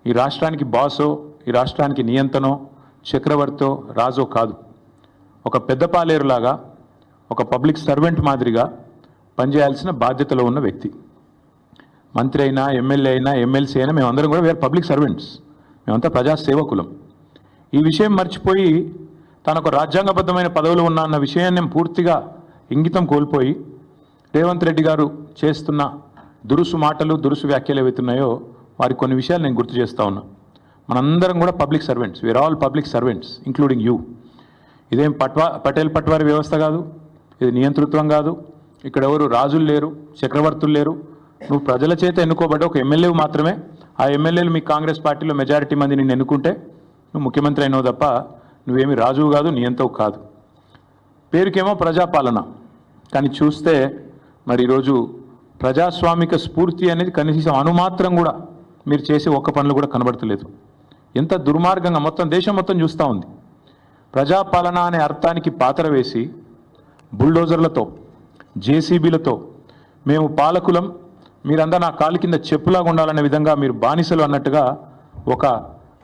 ఈ రాష్ట్రానికి బాసో, ఈ రాష్ట్రానికి నియంతనో, చక్రవర్తో, రాజో కాదు. ఒక పెద్ద పాలేరులాగా, ఒక పబ్లిక్ సర్వెంట్ మాదిరిగా పనిచేయాల్సిన బాధ్యతలో ఉన్న వ్యక్తి. మంత్రి అయినా, ఎమ్మెల్యే అయినా, ఎమ్మెల్సీ అయినా మేమందరం కూడా వేరే పబ్లిక్ సర్వెంట్స్, మేమంతా ప్రజాసేవకులం. ఈ విషయం మర్చిపోయి తనకు రాజ్యాంగబద్ధమైన పదవులు ఉన్నా అన్న విషయాన్ని పూర్తిగా ఇంగితం కోల్పోయి రేవంత్ రెడ్డి గారు చేస్తున్న దురుసు మాటలు, దురుసు వ్యాఖ్యలు ఏవైతున్నాయో వారి కొన్ని విషయాలు నేను గుర్తు చేస్తూ ఉన్నా. మనందరం కూడా public servants, we're all public servants including you. ఇదేం పటేల్ పట్వారి వ్యవస్థ కాదు, ఇది నియంతృత్వం కాదు. ఇక్కడ ఎవరు రాజులు లేరు, చక్రవర్తులు లేరు. నువ్వు ప్రజల చేత ఎన్నుకోబడ్డ ఒక ఎమ్మెల్యే మాత్రమే. ఆ ఎమ్మెల్యేలు మీ కాంగ్రెస్ పార్టీలో మెజారిటీ మంది నిన్ను ఎన్నుకుంటే నువ్వు ముఖ్యమంత్రి అయినావు తప్ప నువ్వేమి రాజువు కాదు, నియంతవు కాదు. పేరుకేమో ప్రజాపాలన, కానీ చూస్తే మరి ఈరోజు ప్రజాస్వామిక స్ఫూర్తి అనేది కనీసం అనుమాత్రం కూడా మీరు చేసే ఒక్క పనులు కూడా కనబడతలేదు. ఎంత దుర్మార్గంగా మొత్తం దేశం మొత్తం చూస్తూ ఉంది. ప్రజాపాలన అనే అర్థానికి పాత్ర వేసి బుల్డోజర్లతో, జేసీబీలతో మేము పాలకులం, మీరందరూ నా కాలు కింద చెప్పులాగా ఉండాలనే విధంగా మీరు బానిసలు అన్నట్టుగా ఒక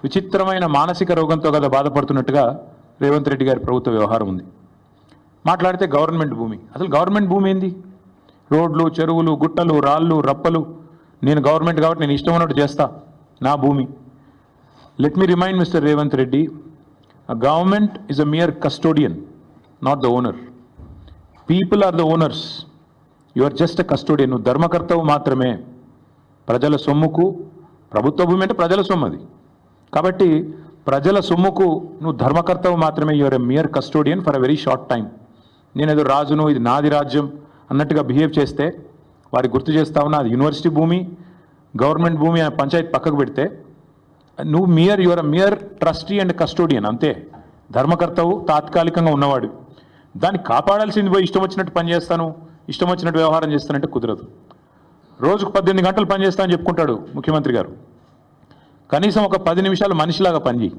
విచిత్రమైన మానసిక రోగంతో కదా బాధపడుతున్నట్టుగా రేవంత్ రెడ్డి గారి ప్రభుత్వ వ్యవహారం ఉంది. మాట్లాడితే గవర్నమెంట్ భూమి, అసలు గవర్నమెంట్ భూమి ఏంది? రోడ్లు, చెరువులు, గుట్టలు, రాళ్ళు, రప్పలు నేను గవర్నమెంట్ కాబట్టి నేను ఇష్టం ఉన్నట్టు చేస్తా, నా భూమి. Let me remind mister Revanth Reddy, government is a mere custodian, not the owner. People are the owners, you are just a custodian. నువ్వు ధర్మకర్తవు మాత్రమే. ప్రజల సొమ్ముకు, ప్రభుత్వ భూమి అంటే ప్రజల సొమ్ము అది కాబట్టి ప్రజల సొమ్ముకు నువ్వు ధర్మకర్తవు మాత్రమే. You are a mere custodian for a very short time. నేనేదో రాజును, ఇది నాది రాజ్యం అన్నట్టుగా బిహేవ్ చేస్తే వారికి గుర్తు చేస్తా ఉన్నా, అది యూనివర్సిటీ భూమి, గవర్నమెంట్ భూమి అనే పంచాయతీ పక్కకు పెడితే నువ్వు you are a mere trustee and custodian, అంతే. ధర్మకర్తవు తాత్కాలికంగా ఉన్నవాడు. దాన్ని కాపాడాల్సింది పోయి ఇష్టం వచ్చినట్టు పనిచేస్తాను, ఇష్టం వచ్చినట్టు వ్యవహారం చేస్తానంటే కుదరదు. రోజుకు 18 గంటలు పనిచేస్తా అని చెప్పుకుంటాడు ముఖ్యమంత్రి గారు. కనీసం ఒక 10 నిమిషాలు మనిషిలాగా పనిచేయి.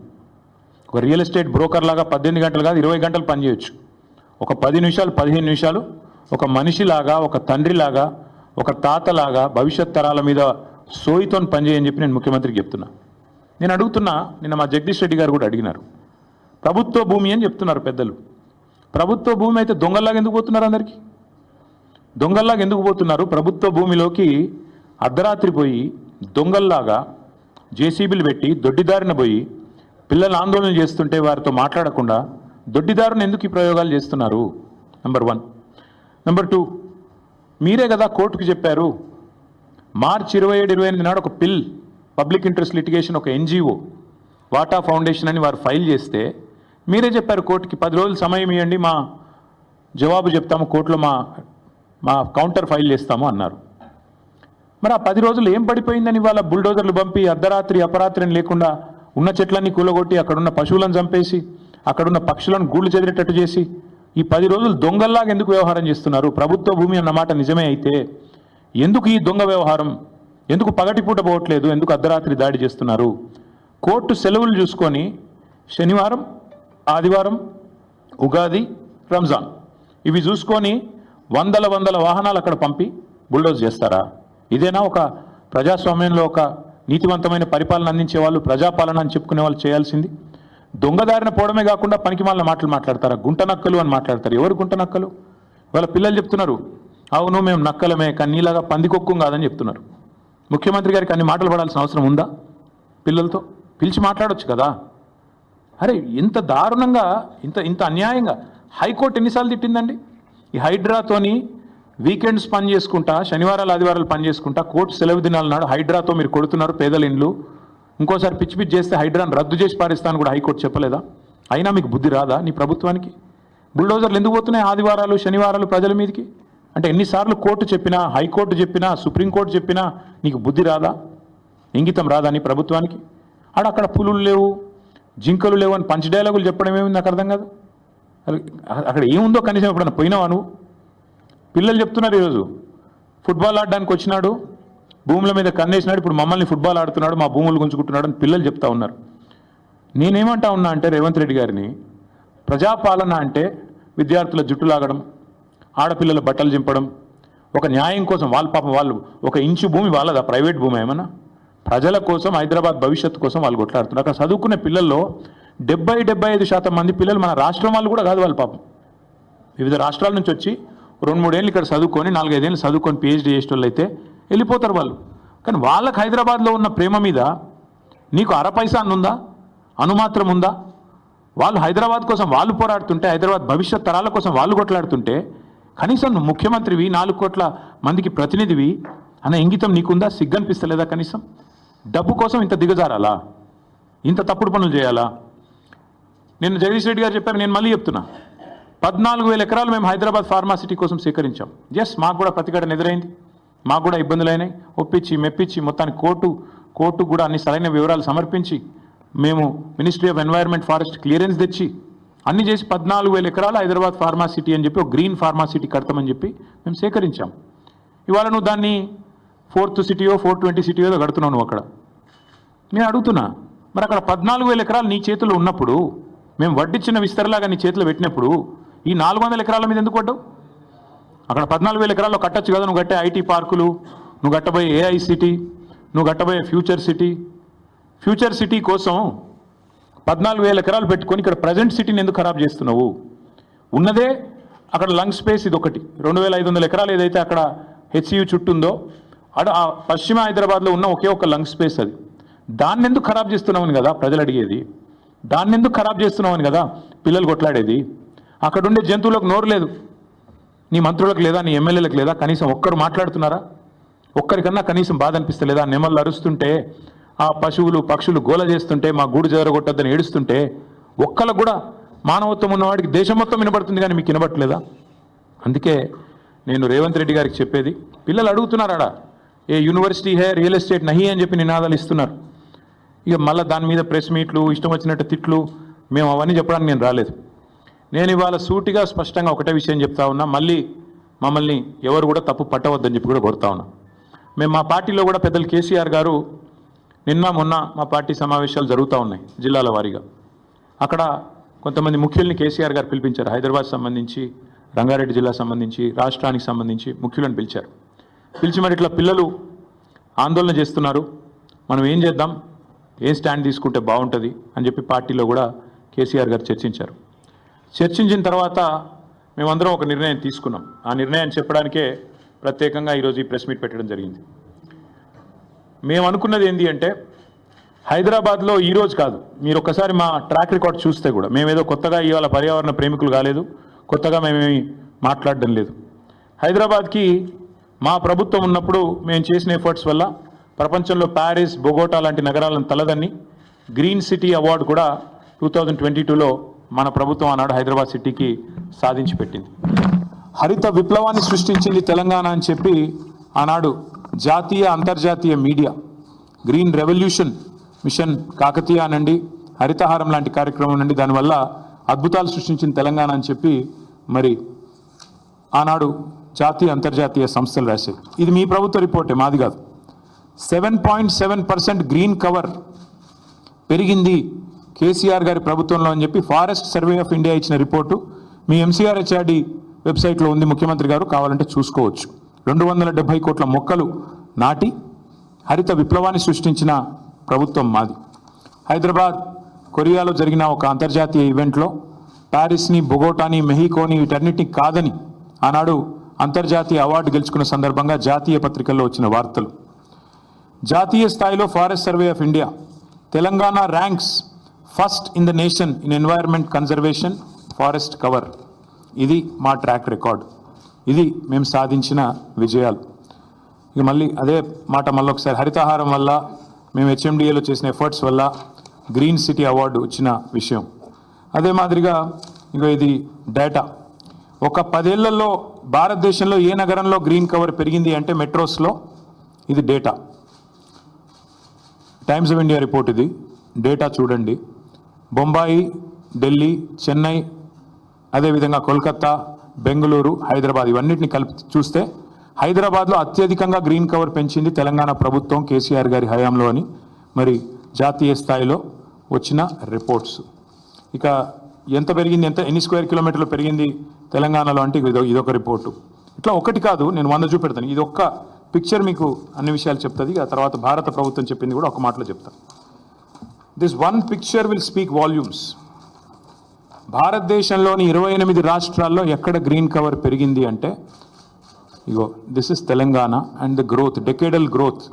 ఒక రియల్ ఎస్టేట్ బ్రోకర్ లాగా 18 గంటలు కాదు 20 గంటలు పనిచేయచ్చు. ఒక 10 నిమిషాలు 15 నిమిషాలు ఒక మనిషిలాగా, ఒక తండ్రిలాగా, ఒక తాతలాగా భవిష్యత్ తరాల మీద సోయితో పనిచేయని చెప్పి నేను ముఖ్యమంత్రికి చెప్తున్నా. నేను అడుగుతున్నా, నిన్న మా జగదీష్ రెడ్డి గారు కూడా అడిగినారు, ప్రభుత్వ భూమి అని చెప్తున్నారు పెద్దలు. ప్రభుత్వ భూమి అయితే దొంగల్లాగా ఎందుకు పోతున్నారు? అందరికీ దొంగల్లాగా ఎందుకు పోతున్నారు? ప్రభుత్వ భూమిలోకి అర్ధరాత్రి పోయి దొంగల్లాగా జేసీబీలు పెట్టి దొడ్డిదారిన పోయి పిల్లలు ఆందోళన చేస్తుంటే వారితో మాట్లాడకుండా దొడ్డిదారుని ఎందుకు ఈ ప్రయోగాలు చేస్తున్నారు? నెంబర్ 1. నెంబర్ 2, మీరే కదా కోర్టుకు చెప్పారు, మార్చి 27, 28 నాడు ఒక పబ్లిక్ ఇంట్రెస్ట్ లిటిగేషన్, ఒక ఎన్జిఓ వాటా ఫౌండేషన్ అని వారు ఫైల్ చేస్తే మీరే చెప్పారు కోర్టుకి 10 రోజులు సమయం ఇవ్వండి, మా జవాబు చెప్తాము, కోర్టులో మా కౌంటర్ ఫైల్ చేస్తాము అన్నారు. మరి ఆ 10 రోజులు ఏం పడిపోయిందని ఇవాళ బుల్డోజర్లు పంపి అర్ధరాత్రి అపరాత్రిని లేకుండా ఉన్న చెట్లన్నీ కూలగొట్టి అక్కడున్న పశువులను చంపేసి అక్కడున్న పక్షులను గూళ్ళు చెదిరేటట్టు చేసి ఈ 10 రోజులు దొంగల్లాగా ఎందుకు వ్యవహారం చేస్తున్నారు? ప్రభుత్వ భూమి అన్నమాట నిజమే అయితే ఎందుకు ఈ దొంగ వ్యవహారం? ఎందుకు పగటిపూట పోవట్లేదు? ఎందుకు అర్ధరాత్రి దాడి చేస్తున్నారు? కోర్టు సెలవులు చూసుకొని శనివారం, ఆదివారం, ఉగాది, రంజాన్ ఇవి చూసుకొని వందల వాహనాలు అక్కడ పంపి బుల్డోజ్ చేస్తారా? ఇదేనా ఒక ప్రజాస్వామ్యంలో ఒక నీతివంతమైన పరిపాలన అందించే వాళ్ళు, ప్రజాపాలన అని చెప్పుకునే వాళ్ళు చేయాల్సింది? దొంగదారిన పోవడమే కాకుండా పనికిమాలిన మాటలు మాట్లాడతారా? గుంట నక్కలు అని మాట్లాడతారు. ఎవరు గుంట నక్కలు? వాళ్ళ పిల్లలు చెప్తున్నారు, అవును మేము నక్కలమే, కానీ నీలాగా పందికొక్కు కాదని చెప్తున్నారు. ముఖ్యమంత్రి గారికి అన్ని మాటలు పడాల్సిన అవసరం ఉందా? పిల్లలతో పిలిచి మాట్లాడొచ్చు కదా. అరే ఇంత దారుణంగా, ఇంత అన్యాయంగా హైకోర్టు ఎన్నిసార్లు తిట్టిందండి? ఈ హైడ్రాతోని వీకెండ్స్ పని చేసుకుంటా, శనివారాలు ఆదివారాలు పని చేసుకుంటా, కోర్టు సెలవు దినాల నాడు హైడ్రాతో మీరు కొడుతున్నారు పేదల ఇండ్లు, ఇంకోసారి పిచ్చి చేస్తే హైడ్రాను రద్దు చేసి పారిస్తాను కూడా హైకోర్టు చెప్పలేదా? అయినా మీకు బుద్ధి రాదా నీ ప్రభుత్వానికి? బుల్డోజర్లు ఎందుకు పోతున్నాయి ఆదివారాలు శనివారాలు ప్రజల మీదకి? అంటే ఎన్నిసార్లు కోర్టు చెప్పినా, హైకోర్టు చెప్పినా, సుప్రీంకోర్టు చెప్పినా నీకు బుద్ధి రాదా? ఇంగితం రాదా నీ ప్రభుత్వానికి? అక్కడ పులులు లేవు, జింకలు లేవు అని పంచ్ డైలాగులు చెప్పడం ఏమింది నాకు అర్థం కాదు. అక్కడ ఏముందో కనీసం ఎప్పుడన్నా పోయినావా నువ్వు? పిల్లలు చెప్తున్నారు, ఈరోజు ఫుట్బాల్ ఆడడానికి వచ్చినాడు, భూముల మీద కన్నేసినాడు, ఇప్పుడు మమ్మల్ని ఫుట్బాల్ ఆడుతున్నాడు, మా భూములు గుంజుకుంటున్నాడు అని పిల్లలు చెప్తా ఉన్నారు. నేనేమంటా ఉన్నా అంటే రేవంత్ రెడ్డి గారిని, ప్రజాపాలన అంటే విద్యార్థుల జుట్టు లాగడం, ఆడపిల్లల బట్టలు చింపడం, ఒక న్యాయం కోసం వాళ్ళ పాపం వాళ్ళు ఒక ఇంచు భూమి వాళ్ళదా? ప్రైవేట్ భూమి ఏమన్నా? ప్రజల కోసం, హైదరాబాద్ భవిష్యత్తు కోసం వాళ్ళు కొట్లాడుతున్నారు. అక్కడ చదువుకునే పిల్లల్లో 70-75% మంది పిల్లలు మన రాష్ట్రం వాళ్ళు కూడా కాదు. వాళ్ళు పాపం వివిధ రాష్ట్రాల నుంచి వచ్చి 2-3 ఏళ్ళు ఇక్కడ చదువుకొని 4-5 ఏళ్ళు చదువుకొని PhD చేసేటోళ్ళు అయితే వెళ్ళిపోతారు వాళ్ళు. కానీ వాళ్ళకి హైదరాబాద్లో ఉన్న ప్రేమ మీద నీకు అరపైసా ఉందా, అనుమాత్రం ఉందా? వాళ్ళు హైదరాబాద్ కోసం వాళ్ళు పోరాడుతుంటే, హైదరాబాద్ భవిష్యత్ తరాల కోసం వాళ్ళు కొట్లాడుతుంటే కనీసం నువ్వు ముఖ్యమంత్రివి, 4 కోట్ల మందికి ప్రతినిధివి అనే ఇంగితం నీకుందా? సిగ్గనిపిస్తలేదా? కనీసం డబ్బు కోసం ఇంత దిగజారాలా? ఇంత తప్పుడు పనులు చేయాలా? నేను జగదీష్ రెడ్డి గారు చెప్పారు, నేను మళ్ళీ చెప్తున్నా. 14,000 ఎకరాలు మేము హైదరాబాద్ ఫార్మాసిటీ కోసం సేకరించాం. ఎస్, మాకు కూడా ప్రతిఘటన ఎదురైంది, మాకు కూడా ఇబ్బందులు అయినాయి. ఒప్పించి మెప్పించి మొత్తానికి కోర్టు కూడా అన్ని సరైన వివరాలు సమర్పించి మేము ministry of environment forest clearance తెచ్చి అన్ని చేసి 14,000 ఎకరాలు హైదరాబాద్ ఫార్మాసిటీ అని చెప్పి ఒక గ్రీన్ ఫార్మాసిటీ కడతామని చెప్పి మేము సేకరించాం. ఇవాళ నువ్వు దాన్ని 4th సిటీయో 420 సిటీయో కడుతున్నావు నువ్వు అక్కడ. నేను అడుగుతున్నా, మరి అక్కడ 14,000 ఎకరాలు నీ చేతుల్లో ఉన్నప్పుడు, మేము వడ్డిచ్చిన విస్తరలాగా నీ చేతిలో పెట్టినప్పుడు ఈ 400 ఎకరాల మీద ఎందుకు పడ్డావు? అక్కడ 14,000 ఎకరాల్లో కట్టచ్చు కదా. నువ్వు కట్టే IT పార్కులు, నువ్వు కట్టబోయే AI సిటీ, నువ్వు కట్టబోయే ఫ్యూచర్ సిటీ కోసం 14,000 ఎకరాలు పెట్టుకొని ఇక్కడ ప్రజెంట్ సిటీని ఎందుకు ఖరాబ్ చేస్తున్నావు? ఉన్నదే అక్కడ లంగ్ స్పేస్ ఇది ఒకటి, 2,500 ఎకరాలు ఏదైతే అక్కడ HCU చుట్టూ ఉందో ఆ పశ్చిమ హైదరాబాద్లో ఉన్న ఒకే ఒక లంగ్ స్పేస్ అది. దాన్ని ఎందుకు ఖరాబ్ చేస్తున్నామని కదా ప్రజలు అడిగేది. దాన్ని ఎందుకు ఖరాబ్ చేస్తున్నామని కదా పిల్లలు కొట్లాడేది. అక్కడ ఉండే జంతువులకు నోరు లేదు, నీ మంత్రులకు లేదా, నీ ఎమ్మెల్యేలకు లేదా? కనీసం ఒక్కరు మాట్లాడుతున్నారా? ఒక్కరికన్నా కనీసం బాధ అనిపిస్తలేదా? నెమళ్ళు అరుస్తుంటే, ఆ పశువులు పక్షులు గోల చేస్తుంటే, మా గూడు జరగొట్టద్దని ఏడుస్తుంటే ఒక్కళ్ళకు కూడా మానవత్వం ఉన్నవాడికి దేశం మొత్తం వినబడుతుంది, కానీ మీకు వినబట్టలేదా? అందుకే నేను రేవంత్ రెడ్డి గారికి చెప్పేది, పిల్లలు అడుగుతున్నారాడా ఏ యూనివర్సిటీ హే రియల్ ఎస్టేట్ నహి అని చెప్పి నినాదాలు ఇస్తున్నారు. ఇక మళ్ళీ దాని మీద ప్రెస్ మీట్లు, ఇష్టం వచ్చినట్టు తిట్లు, మేము అవన్నీ చెప్పడానికి నేను రాలేదు. నేను ఇవాళ సూటిగా స్పష్టంగా ఒకటే విషయం చెప్తా ఉన్నా, మళ్ళీ మమ్మల్ని ఎవరు కూడా తప్పు పట్టవద్దని చెప్పి కూడా కోరుతా ఉన్నా. మేము మా పార్టీలో కూడా పెద్దలు కేసీఆర్ గారు నిన్న మొన్న మా పార్టీ సమావేశాలు జరుగుతూ ఉన్నాయి జిల్లాల వారీగా. అక్కడ కొంతమంది ముఖ్యుల్ని కేసీఆర్ గారు పిలిపించారు. హైదరాబాద్ సంబంధించి, రంగారెడ్డి జిల్లా సంబంధించి, రాష్ట్రానికి సంబంధించి ముఖ్యులను పిలిచారు. పిలిచి మరి ఇట్లా పిల్లలు ఆందోళన చేస్తున్నారు, మనం ఏం చేద్దాం, ఏ స్టాండ్ తీసుకుంటే బాగుంటుంది అని చెప్పి పార్టీలో కూడా కేసీఆర్ గారు చర్చించారు. చర్చించిన తర్వాత మేమందరం ఒక నిర్ణయం తీసుకున్నాం. ఆ నిర్ణయాన్ని చెప్పడానికే ప్రత్యేకంగా ఈరోజు ఈ ప్రెస్ మీట్ పెట్టడం జరిగింది. మేము అనుకున్నది ఏంటి అంటే, హైదరాబాద్లో ఈరోజు కాదు, మీరు ఒక్కసారి మా ట్రాక్ రికార్డ్ చూస్తే కూడా మేమేదో కొత్తగా ఇవాళ పర్యావరణ ప్రేమికులు కాలేదు, కొత్తగా మేమేమి మాట్లాడడం లేదు. హైదరాబాద్కి మా ప్రభుత్వం ఉన్నప్పుడు మేము చేసిన ఎఫర్ట్స్ వల్ల ప్రపంచంలో ప్యారిస్, బొగోటా లాంటి నగరాలను తలదన్ని గ్రీన్ సిటీ అవార్డు కూడా 2022లో మన ప్రభుత్వం ఆనాడు హైదరాబాద్ సిటీకి సాధించి పెట్టింది. హరిత విప్లవాన్ని సృష్టించింది తెలంగాణ అని చెప్పి ఆనాడు జాతీయ అంతర్జాతీయ media green revolution mission Kakatiya అనండి, హరితహారం లాంటి కార్యక్రమం నుండి దానివల్ల అద్భుతాలు సృష్టించిన తెలంగాణ అని చెప్పి మరి ఆనాడు జాతీయ అంతర్జాతీయ సంస్థలు రాశాయి. ఇది మీ ప్రభుత్వ రిపోర్టే, మాది కాదు. 7.7% గ్రీన్ కవర్ పెరిగింది కేసీఆర్ గారి ప్రభుత్వంలో అని చెప్పి ఫారెస్ట్ సర్వే ఆఫ్ ఇండియా ఇచ్చిన రిపోర్టు మీ MCRHRD వెబ్సైట్లో ఉంది, ముఖ్యమంత్రి గారు కావాలంటే చూసుకోవచ్చు. 270 కోట్ల మొక్కలు నాటి హరిత విప్లవాన్ని సృష్టించిన ప్రభుత్వం మాది. హైదరాబాద్, కొరియాలో జరిగిన ఒక అంతర్జాతీయ ఈవెంట్లో ప్యారిస్ని, బొగోటాని, మెహికోని వీటన్నిటిని కాదని ఆనాడు అంతర్జాతీయ అవార్డు గెలుచుకున్న సందర్భంగా జాతీయ పత్రికల్లో వచ్చిన వార్తలు. జాతీయ స్థాయిలో forest survey of India Telangana ranks first in the nation in environment conservation forest cover. ఇది మా ట్రాక్ రికార్డ్, ఇది మేము సాధించిన విజయాలు. ఇక మళ్ళీ అదే మాట మళ్ళీ ఒకసారి, హరితహారం వల్ల మేము HMDAలో చేసిన ఎఫర్ట్స్ వల్ల గ్రీన్ సిటీ అవార్డు వచ్చిన విషయం. అదే మాదిరిగా ఇంకా ఇది డేటా, ఒక 10 ఏళ్లలో భారతదేశంలో ఏ నగరంలో గ్రీన్ కవర్ పెరిగింది అంటే మెట్రోస్లో. ఇది data, times of India report, ఇది డేటా చూడండి. బొంబాయి, ఢిల్లీ, చెన్నై, అదేవిధంగా కోల్కతా, బెంగళూరు, హైదరాబాద్ ఇవన్నిటిని కలిపి చూస్తే హైదరాబాద్లో అత్యధికంగా గ్రీన్ కవర్ పెంచింది తెలంగాణ ప్రభుత్వం కేసీఆర్ గారి హయాంలో అని మరి జాతీయ స్థాయిలో వచ్చిన రిపోర్ట్స్. ఇక ఎంత పెరిగింది, ఎన్ని స్క్వేర్ కిలోమీటర్లు పెరిగింది తెలంగాణలో అంటే ఇదొక రిపోర్టు. ఇట్లా ఒకటి కాదు, నేను 100 చూపెడతాను. ఇది ఒక్క పిక్చర్ మీకు అన్ని విషయాలు చెప్తుంది. ఆ తర్వాత భారత ప్రభుత్వం చెప్పింది కూడా ఒక మాటలో చెప్తాను. This one picture will speak volumes. భారతదేశంలోని 28 రాష్ట్రాల్లో ఎక్కడ గ్రీన్ కవర్ పెరిగింది అంటే ఇగో this is Telangana and the growth, decadal growth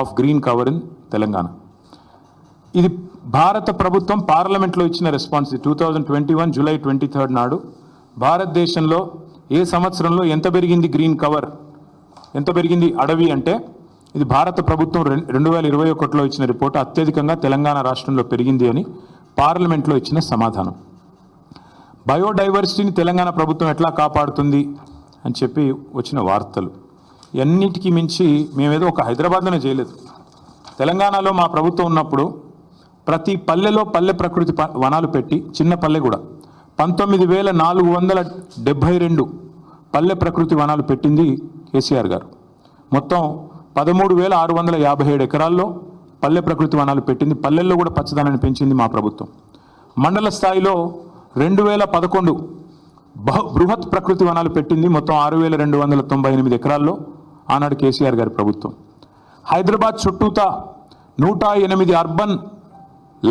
of green cover in Telangana. ఇది భారత ప్రభుత్వం పార్లమెంట్లో ఇచ్చిన రెస్పాన్స్. 2021 జూలై 23 నాడు భారతదేశంలో ఏ సంవత్సరంలో ఎంత పెరిగింది గ్రీన్ కవర్, ఎంత పెరిగింది అడవి అంటే ఇది భారత ప్రభుత్వం 2021లో ఇచ్చిన రిపోర్టు. అత్యధికంగా తెలంగాణ రాష్ట్రంలో పెరిగింది అని పార్లమెంట్లో ఇచ్చిన సమాధానం. బయోడైవర్సిటీని తెలంగాణ ప్రభుత్వం ఎట్లా కాపాడుతుంది అని చెప్పి వచ్చిన వార్తలు. అన్నిటికీ మించి మేమేదో ఒక హైదరాబాద్లోనే చేయలేదు. తెలంగాణలో మా ప్రభుత్వం ఉన్నప్పుడు ప్రతి పల్లెలో పల్లె ప్రకృతి వనాలు పెట్టి, చిన్న పల్లె కూడా 19,472 పల్లె ప్రకృతి వనాలు పెట్టింది కేసీఆర్ గారు. మొత్తం 13,657 ఎకరాల్లో పల్లె ప్రకృతి వనాలు పెట్టింది. పల్లెల్లో కూడా పచ్చదనాన్ని పెంచింది మా ప్రభుత్వం. మండల స్థాయిలో 2011 బృహత్ ప్రకృతి వనాలు పెట్టింది. మొత్తం 6,298 ఎకరాల్లో ఆనాడు కేసీఆర్ గారి ప్రభుత్వం. హైదరాబాద్ చుట్టూతా 108 అర్బన్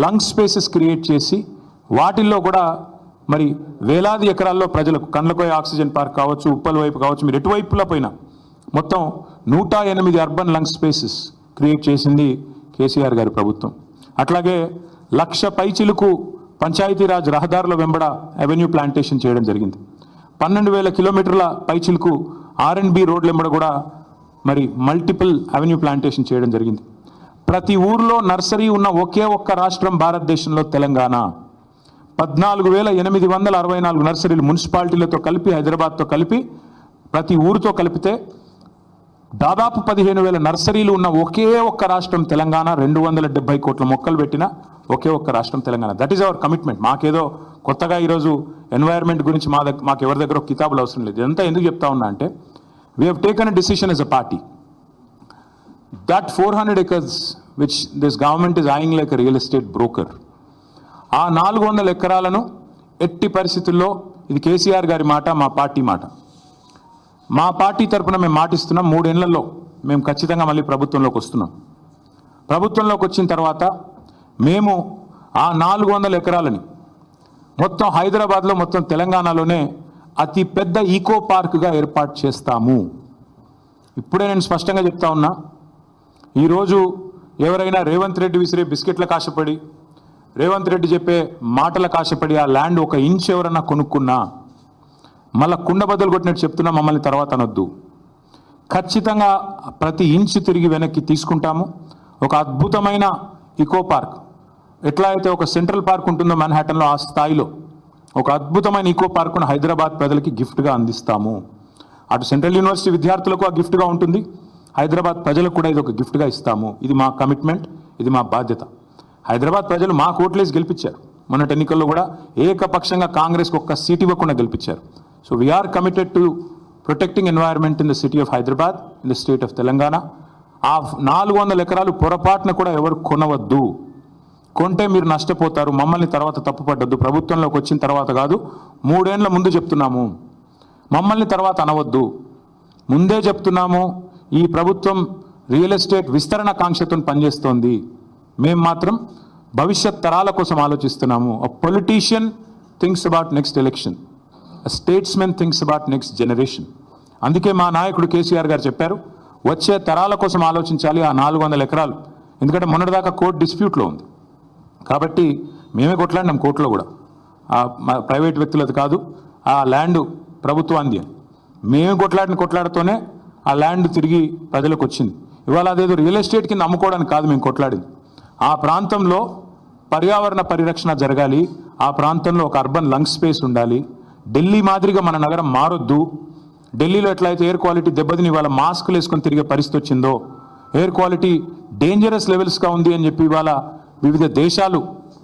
లంగ్ స్పేసెస్ క్రియేట్ చేసి వాటిల్లో కూడా మరి వేలాది ఎకరాల్లో ప్రజలకు కండ్లకోయ ఆక్సిజన్ పార్క్ కావచ్చు, ఉప్పల్ వైపు కావచ్చు, మీరు ఎటువైపులా పోయినా మొత్తం 108 అర్బన్ లంగ్ స్పేసెస్ క్రియేట్ చేసింది కేసీఆర్ గారి ప్రభుత్వం. అట్లాగే 1,00,000 పైచిలుకు పంచాయతీరాజ్ రహదారుల వెంబడ అవెన్యూ ప్లాంటేషన్ చేయడం జరిగింది. 12,000 కిలోమీటర్ల పైచిలుకు R&B రోడ్ల వెంబడ కూడా మరి మల్టిపుల్ అవెన్యూ ప్లాంటేషన్ చేయడం జరిగింది. ప్రతి ఊర్లో నర్సరీ ఉన్న ఒకే ఒక్క రాష్ట్రం భారతదేశంలో తెలంగాణ. 14,864 నర్సరీలు మున్సిపాలిటీలతో కలిపి, హైదరాబాద్తో కలిపి, ప్రతి ఊరితో కలిపితే దాదాపు 15,000 నర్సరీలు ఉన్న ఒకే ఒక్క రాష్ట్రం తెలంగాణ. 270 కోట్ల మొక్కలు పెట్టిన ఒకే ఒక్క రాష్ట్రం Telangana. That is our commitment. మాకేదో కొత్తగా ఈరోజు ఎన్వైర్న్మెంట్ గురించి మాకు ఎవరి దగ్గర కితాబులు అవసరం లేదు. ఇదంతా ఎందుకు చెప్తా ఉన్నా అంటే we have taken a decision as a party that 400 acres which this government is eyeing like a real estate broker, ఆ 400 ఎకరాలను ఎట్టి పరిస్థితుల్లో, ఇది కేసీఆర్ గారి మాట, మా పార్టీ మాట, మా పార్టీ తరఫున మేము మాటిస్తున్నాం, 3 ఏళ్లలో మేము ఖచ్చితంగా మళ్ళీ ప్రభుత్వంలోకి వస్తున్నాం. ప్రభుత్వంలోకి వచ్చిన తర్వాత మేము ఆ 400 ఎకరాలని మొత్తం హైదరాబాద్లో, మొత్తం తెలంగాణలోనే అతి పెద్ద ఈకో పార్క్గా ఏర్పాటు చేస్తాము. ఇప్పుడే నేను స్పష్టంగా చెప్తా ఉన్నా, ఈరోజు ఎవరైనా రేవంత్ రెడ్డి విసిరే బిస్కెట్లకు ఆశపడి, రేవంత్ రెడ్డి చెప్పే మాటలకు ఆశపడి ఆ ల్యాండ్ 1 ఇంచ్ ఎవరన్నా కొనుక్కున్నా మళ్ళీ కుండ బద్దలు కొట్టినట్టు చెప్తున్నా, మమ్మల్ని తర్వాత అనొద్దు. ఖచ్చితంగా ప్రతి ఇంచ్ తిరిగి వెనక్కి తీసుకుంటాము. ఒక అద్భుతమైన ఈకో పార్క్, ఎట్లా అయితే ఒక సెంట్రల్ పార్క్ ఉంటుందో మన్హాటన్లో, ఆ స్థాయిలో ఒక అద్భుతమైన ఈకో పార్కును హైదరాబాద్ ప్రజలకి గిఫ్ట్గా అందిస్తాము. అటు సెంట్రల్ యూనివర్సిటీ విద్యార్థులకు ఆ గిఫ్ట్గా ఉంటుంది, హైదరాబాద్ ప్రజలకు కూడా ఇది ఒక గిఫ్ట్గా ఇస్తాము. ఇది మా కమిట్మెంట్, ఇది మా బాధ్యత. హైదరాబాద్ ప్రజలు మా ఓట్లేసి గెలిపించారు. మొన్నటి ఎన్నికల్లో కూడా ఏకపక్షంగా కాంగ్రెస్కి 1 సీట్ ఇవ్వకుండా గెలిపించారు. So we're committed to protecting environment in the city of Hyderabad, in the state of Telangana. ఆ 400 ఎకరాలు పొరపాటున కూడా ఎవరు కొనవద్దు. కొంటే మీరు నష్టపోతారు, మమ్మల్ని తర్వాత తప్పుపడ్డద్దు. ప్రభుత్వంలోకి వచ్చిన తర్వాత కాదు, 3 ఏళ్ల ముందు చెప్తున్నాము. మమ్మల్ని తర్వాత అనవద్దు, ముందే చెప్తున్నాము. ఈ ప్రభుత్వం రియల్ ఎస్టేట్ విస్తరణ కాంక్షతో పనిచేస్తోంది. మేము మాత్రం భవిష్యత్ తరాల కోసం ఆలోచిస్తున్నాము. A politician thinks about next election, a statesmen thinks about next generation. అందుకే మా నాయకుడు కేసీఆర్ గారు చెప్పారు, వచ్చే తరాల కోసం ఆలోచించాలి ఆ 400 ఎకరాలు. ఎందుకంటే మొన్నటిదాకా కోర్టు డిస్ప్యూట్లో ఉంది కాబట్టి మేమే కొట్లాడినాం కోర్టులో కూడా. ప్రైవేట్ వ్యక్తులది కాదు, ఆ ల్యాండ్ ప్రభుత్వాన్ని అని మేమే కొట్లాడుతూనే ఆ ల్యాండ్ తిరిగి ప్రజలకు వచ్చింది. ఇవాళ అదేదో రియల్ ఎస్టేట్ కింద అమ్ముకోవడానికి కాదు మేము కొట్లాడింది. ఆ ప్రాంతంలో పర్యావరణ పరిరక్షణ జరగాలి, ఆ ప్రాంతంలో ఒక అర్బన్ లంగ్ స్పేస్ ఉండాలి. ఢిల్లీ మాదిరిగా మన నగరం మారొద్దు. ఢిల్లీలో ఎట్లయితే ఎయిర్ క్వాలిటీ దెబ్బతిని ఇవాళ మాస్కులు వేసుకొని తిరిగే పరిస్థితి వచ్చిందో, ఎయిర్ క్వాలిటీ డేంజరస్ లెవెల్స్గా ఉంది అని చెప్పి ఇవాళ వివిధ దేశాలు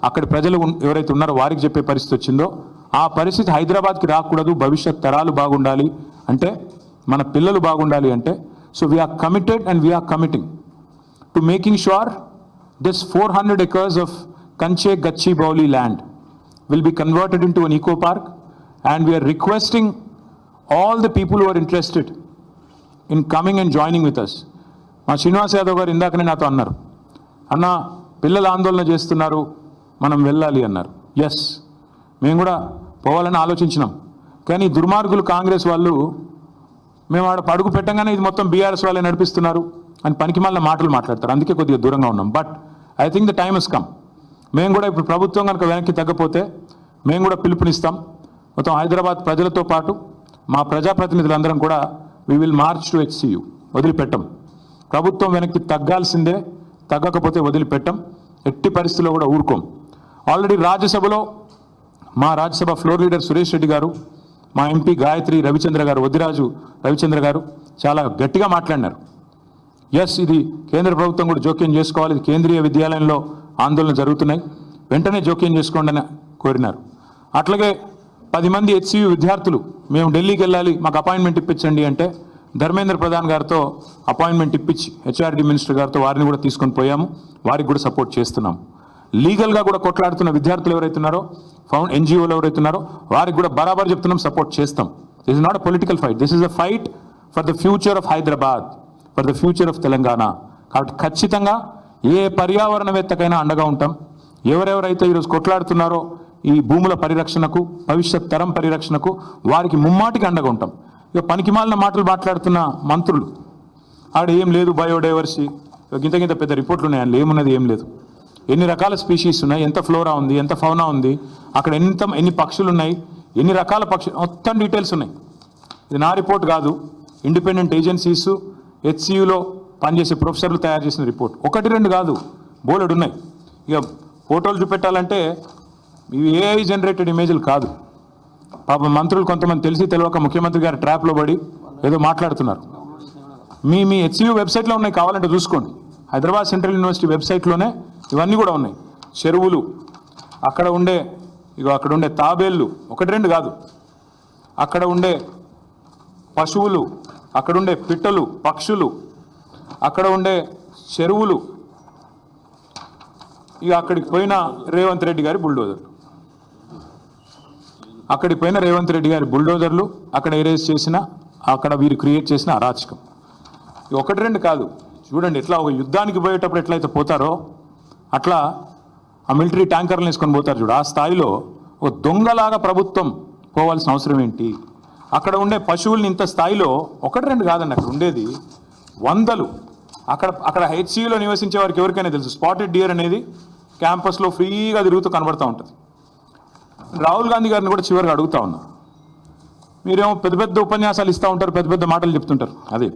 అక్కడి ప్రజలు ఎవరైతే ఉన్నారో వారికి చెప్పే పరిస్థితి వచ్చిందో, ఆ పరిస్థితి హైదరాబాద్కి రాకూడదు. భవిష్యత్ తరాలు బాగుండాలి అంటే, మన పిల్లలు బాగుండాలి అంటే, so we're committed and we're committing to making sure this 400 acres of Kanche Gachibowli land will be converted into an eco park, and we are requesting all the people who are interested in coming and joining with us. మా శ్రీనివాస్ యాదవ్ గారు ఇందాకనే నాతో అన్నారు, అన్న పిల్లలు ఆందోళన చేస్తున్నారు, మనం వెళ్ళాలి అన్నారు. ఎస్, మేము కూడా పోవాలని ఆలోచించినాం. కానీ దుర్మార్గులు కాంగ్రెస్ వాళ్ళు మేము ఆడ పడుగు పెట్టంగానే ఇది మొత్తం బీఆర్ఎస్ వాళ్ళే నడిపిస్తున్నారు అని పనికిమాలిన మాటలు మాట్లాడతారు. అందుకే కొద్దిగా దూరంగా ఉన్నాం. But I think the time has come. మేము కూడా ఇప్పుడు ప్రభుత్వం కనుక వెనక్కి తగ్గపోతే మేము కూడా పిలుపునిస్తాం. మొత్తం హైదరాబాద్ ప్రజలతో పాటు మా ప్రజాప్రతినిధులందరం కూడా we will March to HCU. వదిలిపెట్టం. ప్రభుత్వం వెనక్కి తగ్గాల్సిందే, తగ్గకపోతే వదిలిపెట్టం. ఎట్టి పరిస్థితుల్లో కూడా ఊరుకోం. ఆల్రెడీ రాజ్యసభలో మా రాజ్యసభ ఫ్లోర్ లీడర్ సురేష్ రెడ్డి గారు, మా ఎంపీ గాయత్రి రవిచంద్ర గారు, వద్దిరాజు రవిచంద్ర గారు చాలా గట్టిగా మాట్లాడినారు. ఎస్, ఇది కేంద్ర ప్రభుత్వం కూడా జోక్యం చేసుకోవాలి, ఇది కేంద్రీయ విద్యాలయంలో ఆందోళన జరుగుతున్నాయి, వెంటనే జోక్యం చేసుకోండి అని కోరినారు. అట్లాగే 10 మంది HCU విద్యార్థులు మేము ఢిల్లీకి వెళ్ళాలి, మాకు అపాయింట్మెంట్ ఇప్పించండి అంటే ధర్మేంద్ర ప్రధాన్ గారితో అపాయింట్మెంట్ ఇప్పించి HRD మినిస్టర్ గారితో వారిని కూడా తీసుకొని పోయాము. వారికి కూడా సపోర్ట్ చేస్తున్నాం. లీగల్గా కూడా కొట్లాడుతున్న విద్యార్థులు ఎవరైతున్నారో, NGOలు ఎవరైతున్నారో వారికి కూడా బరాబర్ చెప్తున్నాం, సపోర్ట్ చేస్తాం. This is not a political fight, this is a fight for the future of Hyderabad, for the future of Telangana. కాబట్టి ఖచ్చితంగా ఏ పర్యావరణవేత్తకైనా అండగా ఉంటాం. ఎవరెవరైతే ఈరోజు కొట్లాడుతున్నారో ఈ భూముల పరిరక్షణకు, భవిష్యత్ తరం పరిరక్షణకు, వారికి ముమ్మాటికి అండగా ఉంటాం. ఇక పనికిమాలిన మాటలు మాట్లాడుతున్న మంత్రులు, ఆడ ఏం లేదు బయోడైవర్సిటీ, గింత పెద్ద రిపోర్ట్లు ఉన్నాయి, అందులో ఏమున్నది ఏం లేదు. ఎన్ని రకాల స్పీషీస్ ఉన్నాయి, ఎంత ఫ్లోరా ఉంది, ఎంత ఫౌనా ఉంది, అక్కడ ఎన్ని పక్షులు ఉన్నాయి, ఎన్ని రకాల పక్షులు, మొత్తం డీటెయిల్స్ ఉన్నాయి. ఇది నా రిపోర్ట్ కాదు, ఇండిపెండెంట్ ఏజెన్సీస్ HCUలో పనిచేసే ప్రొఫెసర్లు తయారు చేసిన రిపోర్ట్. 1-2 కాదు, బోలెడు ఉన్నాయి. ఇక ఫోటోలు చూపెట్టాలంటే ఇవి AI జనరేటెడ్ ఇమేజ్లు కాదు. పాపం మంత్రులు కొంతమంది తెలిసి తెలియక ముఖ్యమంత్రి గారి ట్రాప్లో పడి ఏదో మాట్లాడుతున్నారు. మీ HCU వెబ్సైట్లో ఉన్నాయి, కావాలంటే చూసుకోండి. హైదరాబాద్ సెంట్రల్ యూనివర్సిటీ వెబ్సైట్లోనే ఇవన్నీ కూడా ఉన్నాయి. చెరువులు, అక్కడ ఉండే తాబేళ్ళు, 1-2 కాదు, అక్కడ ఉండే పశువులు, అక్కడ ఉండే పిట్టలు, పక్షులు, అక్కడ ఉండే చెరువులు, ఇక అక్కడికి పోయిన రేవంత్ రెడ్డి గారి బుల్డోజర్లు, అక్కడికి పోయిన రేవంత్ రెడ్డి గారి బుల్డోజర్లు, అక్కడ ఎరేజ్ చేసిన, అక్కడ వీరు క్రియేట్ చేసిన అరాచకం. 1-2 కాదు, చూడండి ఎట్లా ఒక యుద్ధానికి పోయేటప్పుడు ఎట్లయితే పోతారో అట్లా ఆ మిలిటరీ ట్యాంకర్లు వేసుకొని పోతారు చూడు, ఆ స్థాయిలో ఒక దొంగలాగా ప్రభుత్వం పోవాల్సిన అవసరం ఏంటి? అక్కడ ఉండే పశువుల్ని ఇంత స్థాయిలో 1-2 కాదండి, అక్కడ ఉండేది వందలు. అక్కడ HCUలో నివసించే వారికి ఎవరికైనా తెలుసు, స్పాటెడ్ డియర్ అనేది క్యాంపస్లో ఫ్రీగా తిరుగుతూ కనబడుతూ ఉంటుంది. రాహుల్ గాంధీ గారిని కూడా చివరిగా అడుగుతా ఉన్నా, మీరేమో పెద్ద ఉపన్యాసాలు ఇస్తూ ఉంటారు, పెద్ద మాటలు చెప్తుంటారు. అదే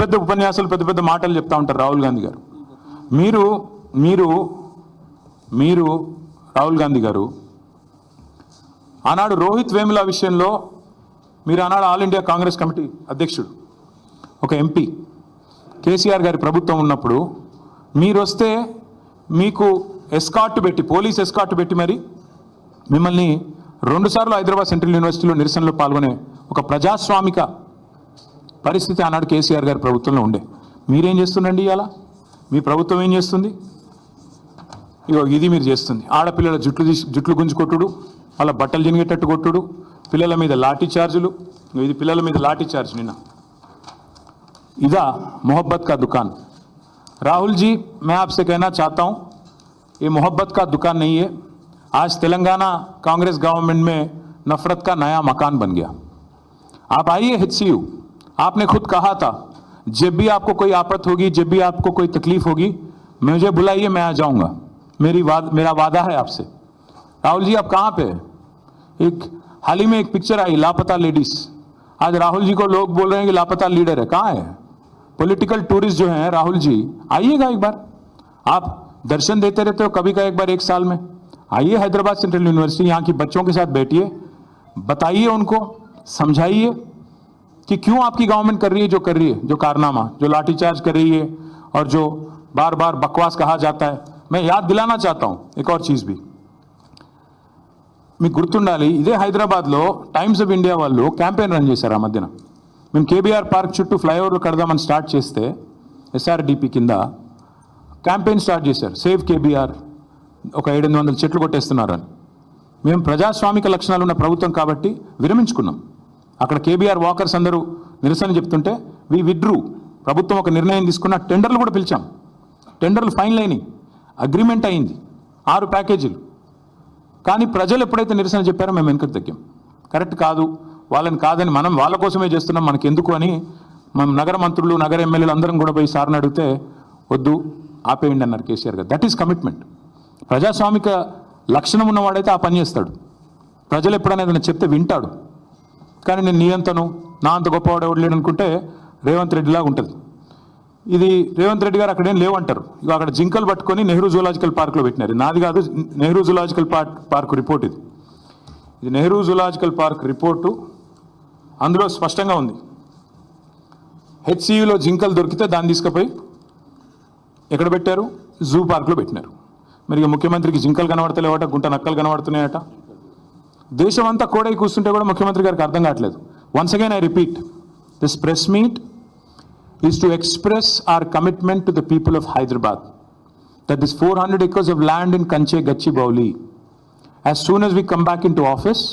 పెద్ద ఉపన్యాసాలు, పెద్ద మాటలు చెప్తా ఉంటారు రాహుల్ గాంధీ గారు. మీరు రాహుల్ గాంధీ గారు ఆనాడు రోహిత్ వేముల విషయంలో మీరు ఆనాడు ఆల్ ఇండియా కాంగ్రెస్ కమిటీ అధ్యక్షుడు, ఒక ఎంపీ, కేసీఆర్ గారి ప్రభుత్వం ఉన్నప్పుడు మీరు వస్తే మీకు ఎస్కార్ట్ పెట్టి, పోలీస్ ఎస్కార్ట్ పెట్టి మరి మిమ్మల్ని 2 సార్లు హైదరాబాద్ సెంట్రల్ యూనివర్సిటీలో నిరసనలో పాల్గొనే ఒక ప్రజాస్వామిక పరిస్థితి ఆనాడు కేసీఆర్ గారి ప్రభుత్వంలో ఉండే. మీరేం చేస్తుండండి ఇవాళ? మీ ప్రభుత్వం ఏం చేస్తుంది? ఇది మీరు చేస్తుంది. ఆడపిల్లల జుట్లు గుంజుకొట్టుడు, వాళ్ళ బట్టలు జినిగేటట్టు కొట్టుడు, పిల్లల మీద లాఠీ చార్జులు. ఇది పిల్లల మీద లాఠీ చార్జ్ నిన్న. ఇదా मोहब्बत का दुकान? राहुल जी, मैं आपसे कहना चाहता हूं, ये मोहब्बत का दुकान नहीं है. आज तेलंगाना कांग्रेस गवर्नमेंट में नफरत का नया मकान बन गया. आप आइए HCU, आपने खुद कहा था जब भी आपको कोई आफत होगी, जब भी आपको कोई तकलीफ होगी, मुझे बुलाइए, मैं आ जाऊंगा. मेरा वादा है आपसे. राहुल जी, आप कहाँ पे? हाल ही में एक पिक्चर आई, लापता लेडीज. आज राहुल जी को लोग बोल रहे हैं कि लापता लीडर है. कहाँ है? पॉलिटिकल टूरिस्ट जो हैं राहुल जी, आइएगा एक बार. आप दर्शन देते रहते हो कभी का एक बार 1 साल में. आइए हैदराबाद सेंट्रल यूनिवर्सिटी, यहाँ की बच्चों के साथ बैठिए, बताइए उनको, समझाइए कि क्यों आपकी गवर्नमेंट कर रही है जो कर रही है, जो कारनामा, जो लाठीचार्ज कर रही है और जो बार बार बकवास कहा जाता है. मैं याद दिलाना चाहता हूँ एक और चीज़ भी. మీకు గుర్తుండాలి, ఇదే హైదరాబాద్లో టైమ్స్ ఆఫ్ ఇండియా వాళ్ళు క్యాంపెయిన్ రన్ చేశారు. ఆ మధ్యన మేము KBR పార్క్ చుట్టూ ఫ్లైఓవర్లు కడదామని స్టార్ట్ చేస్తే SRDP కింద క్యాంపెయిన్ స్టార్ట్ చేశారు, సేవ్ KBR, ఒక 700 చెట్లు కొట్టేస్తున్నారు అని. మేము ప్రజాస్వామిక లక్షణాలు ఉన్న ప్రభుత్వం కాబట్టి విరమించుకున్నాం. అక్కడ KBR వాకర్స్ అందరూ నిరసన చెప్తుంటే వి విత్డ్రూ. ప్రభుత్వం ఒక నిర్ణయం తీసుకున్న టెండర్లు కూడా పిలిచాం, టెండర్లు ఫైనల్ అయినాయి, అగ్రిమెంట్ అయింది, 6 ప్యాకేజీలు. కానీ ప్రజలు ఎప్పుడైతే నిరసన చెప్పారో మేము వెనుకకు తగ్గాం. కరెక్ట్ కాదు, వాళ్ళని కాదని మనం వాళ్ళ కోసమే చేస్తున్నాం, మనకి ఎందుకు అని మనం నగర మంత్రులు నగర ఎమ్మెల్యేలు అందరం కూడా పోయి సార్ని అడిగితే వద్దు ఆపేయండి అన్నారు కేసీఆర్ గారు. That is commitment. ప్రజాస్వామిక లక్షణం ఉన్నవాడైతే ఆ పని చేస్తాడు. ప్రజలు ఎప్పుడైనా ఏదైనా చెప్తే వింటాడు. కానీ నేను నీ అంతను నా అంత గొప్పవాడు ఎవడు లేడు అనుకుంటే రేవంత్ రెడ్డిలాగా ఉంటుంది. ఇది రేవంత్ రెడ్డి గారు అక్కడేం లేవంటారు. ఇక అక్కడ జింకలు పట్టుకొని నెహ్రూ జూలాజికల్ పార్క్లో పెట్టినారు. నాది కాదు, నెహ్రూ జూలాజికల్ పార్క్ రిపోర్ట్ ఇది. ఇది నెహ్రూ జూలాజికల్ పార్క్ రిపోర్టు. అందులో స్పష్టంగా ఉంది, హెచ్సియులో జింకలు దొరికితే దాన్ని తీసుకుపోయి ఎక్కడ పెట్టారు, జూ పార్క్లో పెట్టినారు. మరి ఇక ముఖ్యమంత్రికి జింకలు కనబడతలేవట, గుంట నక్కలు కనబడుతున్నాయట. దేశం అంతా కోడై కూర్చుంటే కూడా ముఖ్యమంత్రి గారికి అర్థం కావట్లేదు. Once again I repeat, this press meet is to express our commitment to the people of Hyderabad that this 400 acres of land in Kanche Gachibowli, as soon as we come back into office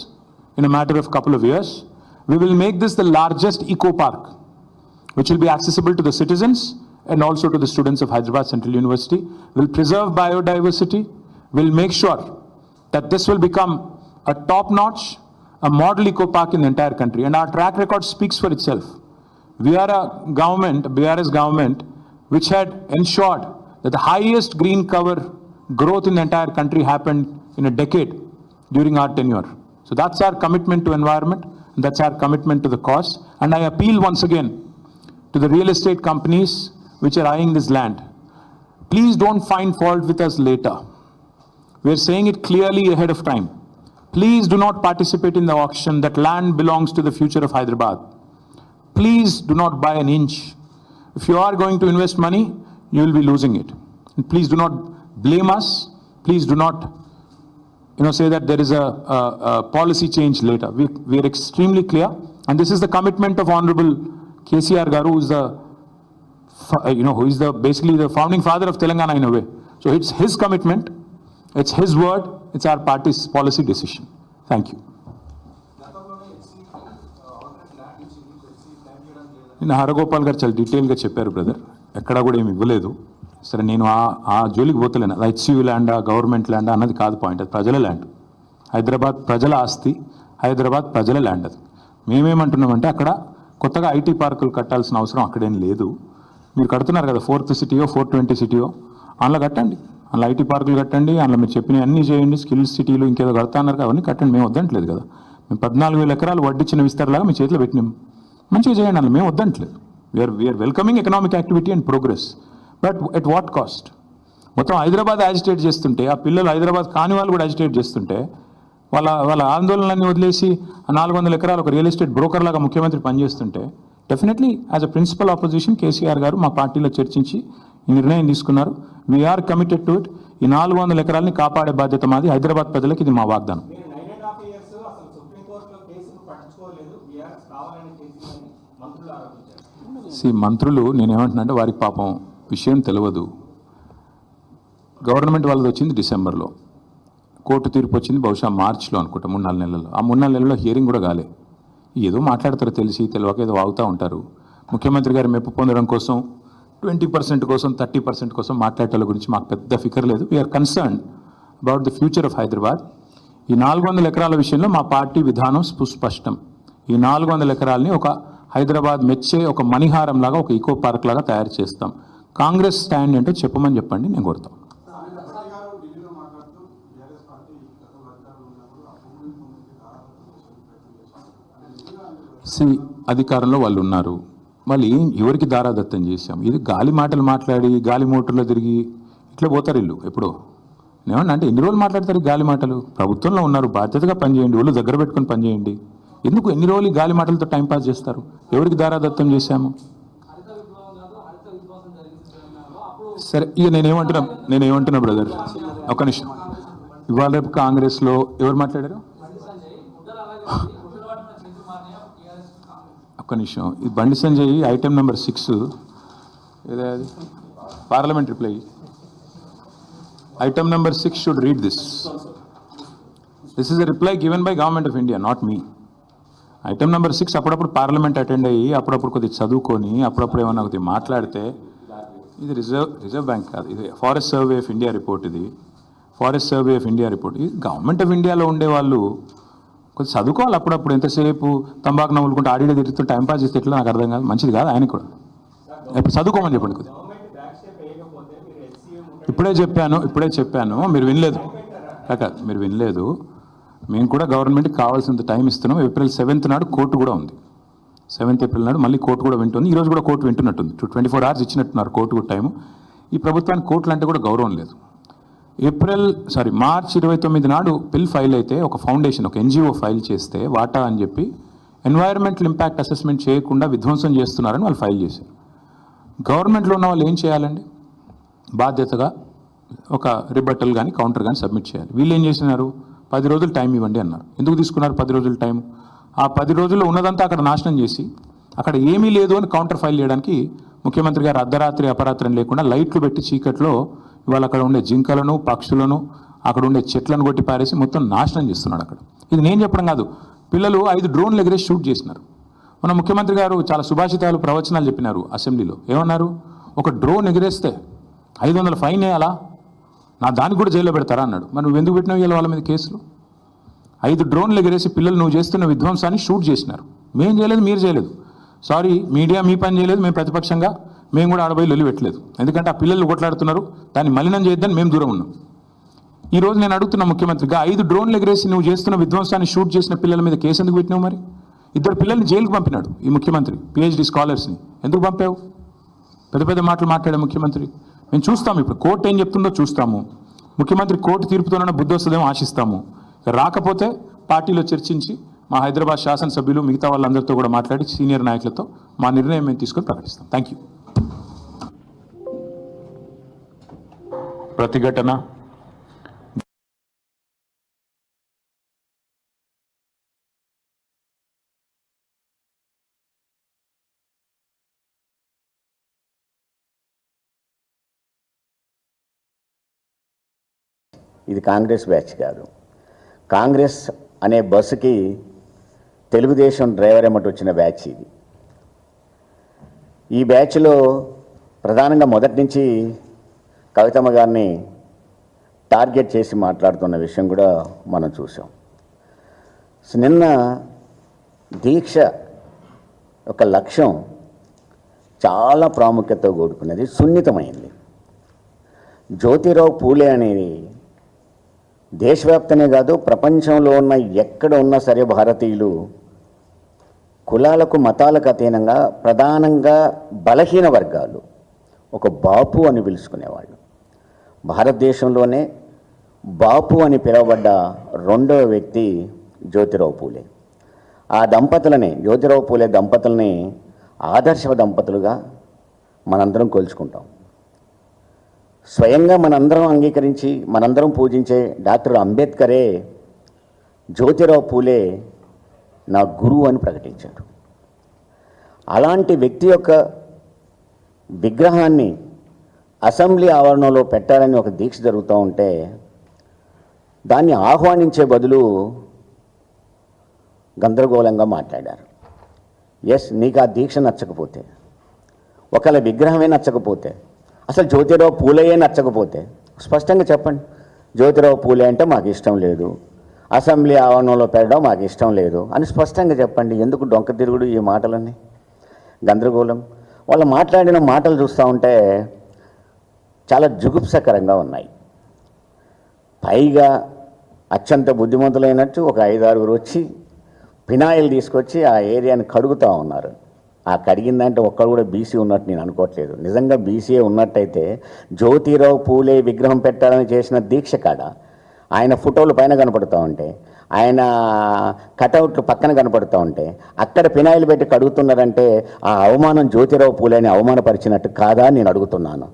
in a matter of couple of years, we will make this the largest eco park which will be accessible to the citizens and also to the students of Hyderabad Central University. We'll preserve biodiversity, we'll make sure that this will become a top notch, a model eco park in the entire country, and our track record speaks for itself. We are a government, BRS government, which had ensured that the highest green cover growth in the entire country happened in a decade during our tenure. So that's our commitment to environment, and that's our commitment to the cause. And I appeal once again to the real estate companies which are eyeing this land. Please don't find fault with us later. We are saying it clearly ahead of time. Please do not participate in the auction. That land belongs to the future of Hyderabad. Please do not buy an inch. If you are going to invest money, you will be losing it. And please do not blame us. Please do not, say that there is a policy change later. We are extremely clear, and this is the commitment of Honorable KCR Garu, who is basically the founding father of Telangana in a way. So it's his commitment, it's his word, it's our party's policy decision. Thank you. నేను హరగోపాల్ గారు చాలా డీటెయిల్గా చెప్పారు brother, ఎక్కడా కూడా ఏమి ఇవ్వలేదు. సరే, నేను ఆ జోలికి పోతలేను. అది హెచ్సియు ల్యాండా గవర్నమెంట్ ల్యాండా అన్నది కాదు పాయింట్. అది ప్రజల ల్యాండ్. హైదరాబాద్ ప్రజల ఆస్తి, హైదరాబాద్ ప్రజల ల్యాండ్. అది మేమేమంటున్నామంటే అక్కడ కొత్తగా ఐటీ పార్కులు కట్టాల్సిన అవసరం అక్కడేం లేదు. మీరు కడుతున్నారు కదా, 4th సిటీయో 420 సిటీయో, అందులో కట్టండి, అందులో ఐటీ పార్కులు కట్టండి, అందులో మీరు చెప్పినవి అన్నీ చేయండి. స్కిల్స్ సిటీలు ఇంకేదో కడతా అన్నారు, అవన్నీ కట్టండి, మేము వద్దట్లేదు కదా. మేము 14,000 ఎకరాలు వడ్డిచ్చిన విస్తారలాగా మీ చేతిలో పెట్టినాం, మంచిగా చేయండి, అందులో మేము వద్దట్లేదు. We're welcoming economic activity and progress, but at what cost? మొత్తం హైదరాబాద్ యాజిటేట్ చేస్తుంటే, ఆ పిల్లలు హైదరాబాద్ కాని వాళ్ళు కూడా యాజిటేట్ చేస్తుంటే, వాళ్ళ ఆందోళనలన్నీ వదిలేసి 400 ఎకరాలు ఒక రియల్ ఎస్టేట్ బ్రోకర్ లాగా ముఖ్యమంత్రి పనిచేస్తుంటే, definitely as a principal opposition KCR garu మా పార్టీలో చర్చించి ఈ నిర్ణయం తీసుకున్నారు. We're committed to it. ఈ 400 ఎకరాలని కాపాడే బాధ్యత మాది. హైదరాబాద్ ప్రజలకు ఇది మా వాగ్దానం. మంత్రులు నేనేమంటున్నా అంటే, వారికి పాపం విషయం తెలియదు. గవర్నమెంట్ వాళ్ళది వచ్చింది డిసెంబర్లో, కోర్టు తీర్పు వచ్చింది బహుశా మార్చిలో అనుకుంటా, 3-4 నెలల్లో. ఆ 3-4 నెలల్లో హియరింగ్ కూడా కాలే. ఏదో మాట్లాడతారు, తెలిసి తెలియక ఏదో వాగుతూ ఉంటారు. ముఖ్యమంత్రి గారు మెప్పు పొందడం కోసం 20% కోసం 30% కోసం మాట్లాడటం గురించి మాకు పెద్ద ఫికర్ లేదు. We're concern about the future of Hyderabad. ఈ 400 ఎకరాల విషయంలో మా పార్టీ విధానం సుస్పష్టం. ఈ 400 ఎకరాలని ఒక హైదరాబాద్ మెచ్చే ఒక మణిహారం లాగా, ఒక ఈకో పార్క్ లాగా తయారు చేస్తాం. కాంగ్రెస్ స్టాండ్ ఏంటో చెప్పమని చెప్పండి, నేను కోరుతాం. అధికారంలో వాళ్ళు ఉన్నారు, వాళ్ళు ఎవరికి దారాదత్తం చేశాం? ఇది గాలి మాటలు మాట్లాడి గాలి మోటార్లో తిరిగి ఇట్లా పోతారు వీళ్ళు. ఎప్పుడో ఏమన్నా అంటే ఎన్ని రోజులు మాట్లాడతారు గాలి మాటలు? ప్రభుత్వంలో ఉన్నారు, బాధ్యతగా పనిచేయండి, వాళ్ళు దగ్గర పెట్టుకొని పనిచేయండి. ఎందుకు ఎన్ని రోజులు గాలి మాటలతో టైంపాస్ చేస్తారు? ఎవరికి దారాదత్తం చేశాము? సరే, ఇక నేనేమంటున్నా బ్రదర్, ఒక నిమిషం. ఇవాళ రేపు కాంగ్రెస్లో ఎవరు మాట్లాడారు? ఒక్క నిమిషం. ఇది బండి సంజయ్ ఐటెం నెంబర్ 6 ఏదో అది parliament reply. Item number 6 should read this. This is a reply given by Government of India, not me. Item number 6 అప్పుడప్పుడు పార్లమెంట్ అటెండ్ అయ్యి అప్పుడప్పుడు కొద్దిగా చదువుకొని అప్పుడప్పుడు ఏమన్నా కొద్దిగా మాట్లాడితే ఇది రిజర్వ్ బ్యాంక్ కాదు, ఇది forest survey of India report. ఇది forest survey of India report. ఇది గవర్నమెంట్ ఆఫ్ ఇండియాలో ఉండేవాళ్ళు కొద్దిగా చదువుకోవాలి. అప్పుడప్పుడు ఎంతసేపు తంబాకు నవ్వులుకుంటే ఆడియో తిరుగుతూ టైంపాస్ చేస్తే ఎట్లా నాకు అర్థం కాదు, మంచిది కాదు ఆయన కూడా. ఇప్పుడు చదువుకోమని చెప్పండి కొద్దిగా. ఇప్పుడే చెప్పాను మీరు వినలేదు కాక, మీరు వినలేదు. మేము కూడా గవర్నమెంట్కి కావాల్సినంత టైం ఇస్తున్నాం. ఏప్రిల్ 7th నాడు కోర్టు కూడా ఉంది. 7th ఏప్రిల్ నాడు మళ్ళీ కోర్టు కూడా వింటుంది. ఈరోజు కూడా కోర్టు వింటున్నట్టుంది. 24 hours ఇచ్చినట్టున్నారు కోర్టు కూడా టైము. ఈ ప్రభుత్వానికి కోర్టులు అంటే కూడా గౌరవం లేదు. మార్చి 29 నాడు బిల్ ఫైల్ అయితే ఒక ఫౌండేషన్, ఒక NGO ఫైల్ చేస్తే వాటా అని చెప్పి ఎన్వైరన్మెంటల్ ఇంపాక్ట్ అసెస్మెంట్ చేయకుండా విధ్వంసం చేస్తున్నారని వాళ్ళు ఫైల్ చేశారు. గవర్నమెంట్లో ఉన్న వాళ్ళు ఏం చేయాలండి? బాధ్యతగా ఒక రిబట్టల్ కానీ కౌంటర్ కానీ సబ్మిట్ చేయాలి. వీళ్ళు ఏం చేసినారు? 10 రోజులు టైం ఇవ్వండి అన్నారు. ఎందుకు తీసుకున్నారు 10 రోజులు టైం? ఆ 10 రోజుల్లో ఉన్నదంతా అక్కడ నాశనం చేసి అక్కడ ఏమీ లేదు అని కౌంటర్ ఫైల్ చేయడానికి ముఖ్యమంత్రి గారు అర్ధరాత్రి అపరాత్రం లేకుండా లైట్లు పెట్టి చీకట్లో ఇవాళ అక్కడ ఉండే జింకలను, పక్షులను, అక్కడ ఉండే చెట్లను కొట్టి పారేసి మొత్తం నాశనం చేస్తున్నాడు అక్కడ. ఇది నేను చెప్పడం కాదు, పిల్లలు 5 డ్రోన్లు ఎగిరేసి షూట్ చేసినారు. మన ముఖ్యమంత్రి గారు చాలా సుభాషితాలు, ప్రవచనాలు చెప్పినారు అసెంబ్లీలో. ఏమన్నారు? ఒక డ్రోన్ ఎగిరేస్తే 500 ఫైన్ వేయాలా, నా దానికి కూడా జైల్లో పెడతారా అన్నాడు. మరి నువ్వు ఎందుకు పెట్టినావు ఇవాళ వాళ్ళ మీద కేసులు? 5 డ్రోన్లు ఎగిరేసి పిల్లలు నువ్వు చేస్తున్న విధ్వంసాన్ని షూట్ చేసినారు. మేము చేయలేదు, మీరు చేయలేదు. సారీ మీడియా, మీ పని చేయలేదు. మేము ప్రతిపక్షంగా మేము కూడా ఆడబోయి లొల్లి పెట్టలేదు. ఎందుకంటే ఆ పిల్లలు కొట్లాడుతున్నారు, దాన్ని మలినం చేయొద్దని మేము దూరం ఉన్నాం. ఈరోజు నేను అడుగుతున్న ముఖ్యమంత్రిగా 5 డ్రోన్లు ఎగిరేసి నువ్వు చేస్తున్న విధ్వంసాన్ని షూట్ చేసిన పిల్లల మీద కేసు ఎందుకు పెట్టినావు? మరి 2 పిల్లల్ని జైలుకు పంపినాడు ఈ ముఖ్యమంత్రి, PhD స్కాలర్స్ని. ఎందుకు పంపావు? పెద్ద పెద్ద మాటలు మాట్లాడే ముఖ్యమంత్రి. మేము చూస్తాము, ఇప్పుడు కోర్టు ఏం చెప్తుందో చూస్తాము. ముఖ్యమంత్రి కోర్టు తీర్పుతోనైనా బుద్ధి వస్తుందేమో ఆశిస్తాము. రాకపోతే పార్టీలో చర్చించి మా హైదరాబాద్ శాసనసభ్యులు మిగతా వాళ్ళందరితో కూడా మాట్లాడి సీనియర్ నాయకులతో మా నిర్ణయం మేము తీసుకొని ప్రకటిస్తాం. Thank you. ప్రతిఘటన ఇది కాంగ్రెస్ బ్యాచ్ కాదు. కాంగ్రెస్ అనే బస్సుకి తెలుగుదేశం డ్రైవర్ ఎమ్మటి వచ్చిన బ్యాచ్ ఇది. ఈ బ్యాచ్లో ప్రధానంగా మొదటి నుంచి కవితమ్మ గారిని టార్గెట్ చేసి మాట్లాడుతున్న విషయం కూడా మనం చూసాం. నిన్న దీక్ష ఒక లక్ష్యం చాలా ప్రాముఖ్యతతో కూడుకున్నది, సున్నితమైంది. జ్యోతిరావు పూలే అనేది దేశవ్యాప్తమే కాదు, ప్రపంచంలో ఉన్న ఎక్కడ ఉన్నా సరే భారతీయులు కులాలకు మతాలకు అతీనంగా ప్రధానంగా బలహీన వర్గాలు ఒక బాపు అని పిలుచుకునేవాళ్ళు. భారతదేశంలోనే బాపు అని పిలువబడ్డ రెండవ వ్యక్తి జ్యోతిరావు పూలే. ఆ దంపతులని, జ్యోతిరావు పూలే దంపతులని ఆదర్శ దంపతులుగా మనందరం కొలుచుకుంటాం. స్వయంగా మనందరం అంగీకరించి మనందరం పూజించే డాక్టర్ అంబేద్కరే జ్యోతిరావు పూలే నా గురువు అని ప్రకటించాడు. అలాంటి వ్యక్తి యొక్క విగ్రహాన్ని అసెంబ్లీ ఆవరణలో పెట్టాలని ఒక దీక్ష జరుగుతూ ఉంటే దాన్ని ఆహ్వానించే బదులు గందరగోళంగా మాట్లాడారు. నీకు ఆ దీక్ష నచ్చకపోతే, ఒకవేళ విగ్రహమే నచ్చకపోతే, అసలు జ్యోతిరావు పూలేయే నచ్చకపోతే స్పష్టంగా చెప్పండి. జ్యోతిరావు పూలే అంటే మాకు ఇష్టం లేదు, అసెంబ్లీ ఆవరణలో పెట్టడం మాకు ఇష్టం లేదు అని స్పష్టంగా చెప్పండి. ఎందుకు డొంక తిరుగుడు ఈ మాటలన్నీ, గందరగోళం? వాళ్ళు మాట్లాడిన మాటలు చూస్తూ ఉంటే చాలా జుగుప్సకరంగా ఉన్నాయి. పైగా అత్యంత బుద్ధిమంతులైనట్టు ఒక 5-6 వచ్చి ఫినాయిల్ తీసుకొచ్చి ఆ ఏరియాని కడుగుతూ ఉన్నారు. ఆ కడిగిందంటే ఒక్కడు కూడా బీసీ ఉన్నట్టు నేను అనుకోవట్లేదు. నిజంగా బీసీఏ ఉన్నట్టయితే జ్యోతిరావు పూలే విగ్రహం పెట్టాలని చేసిన దీక్ష కాడ ఆయన ఫోటోలు పైన కనపడుతూ ఉంటే, ఆయన కటౌట్లు పక్కన కనపడుతూ ఉంటే అక్కడ ఫినాయిల్ పెట్టి కడుగుతున్నారంటే ఆ అవమానం జ్యోతిరావు పూలేని అవమానపరిచినట్టు కాదా నేను అడుగుతున్నాను.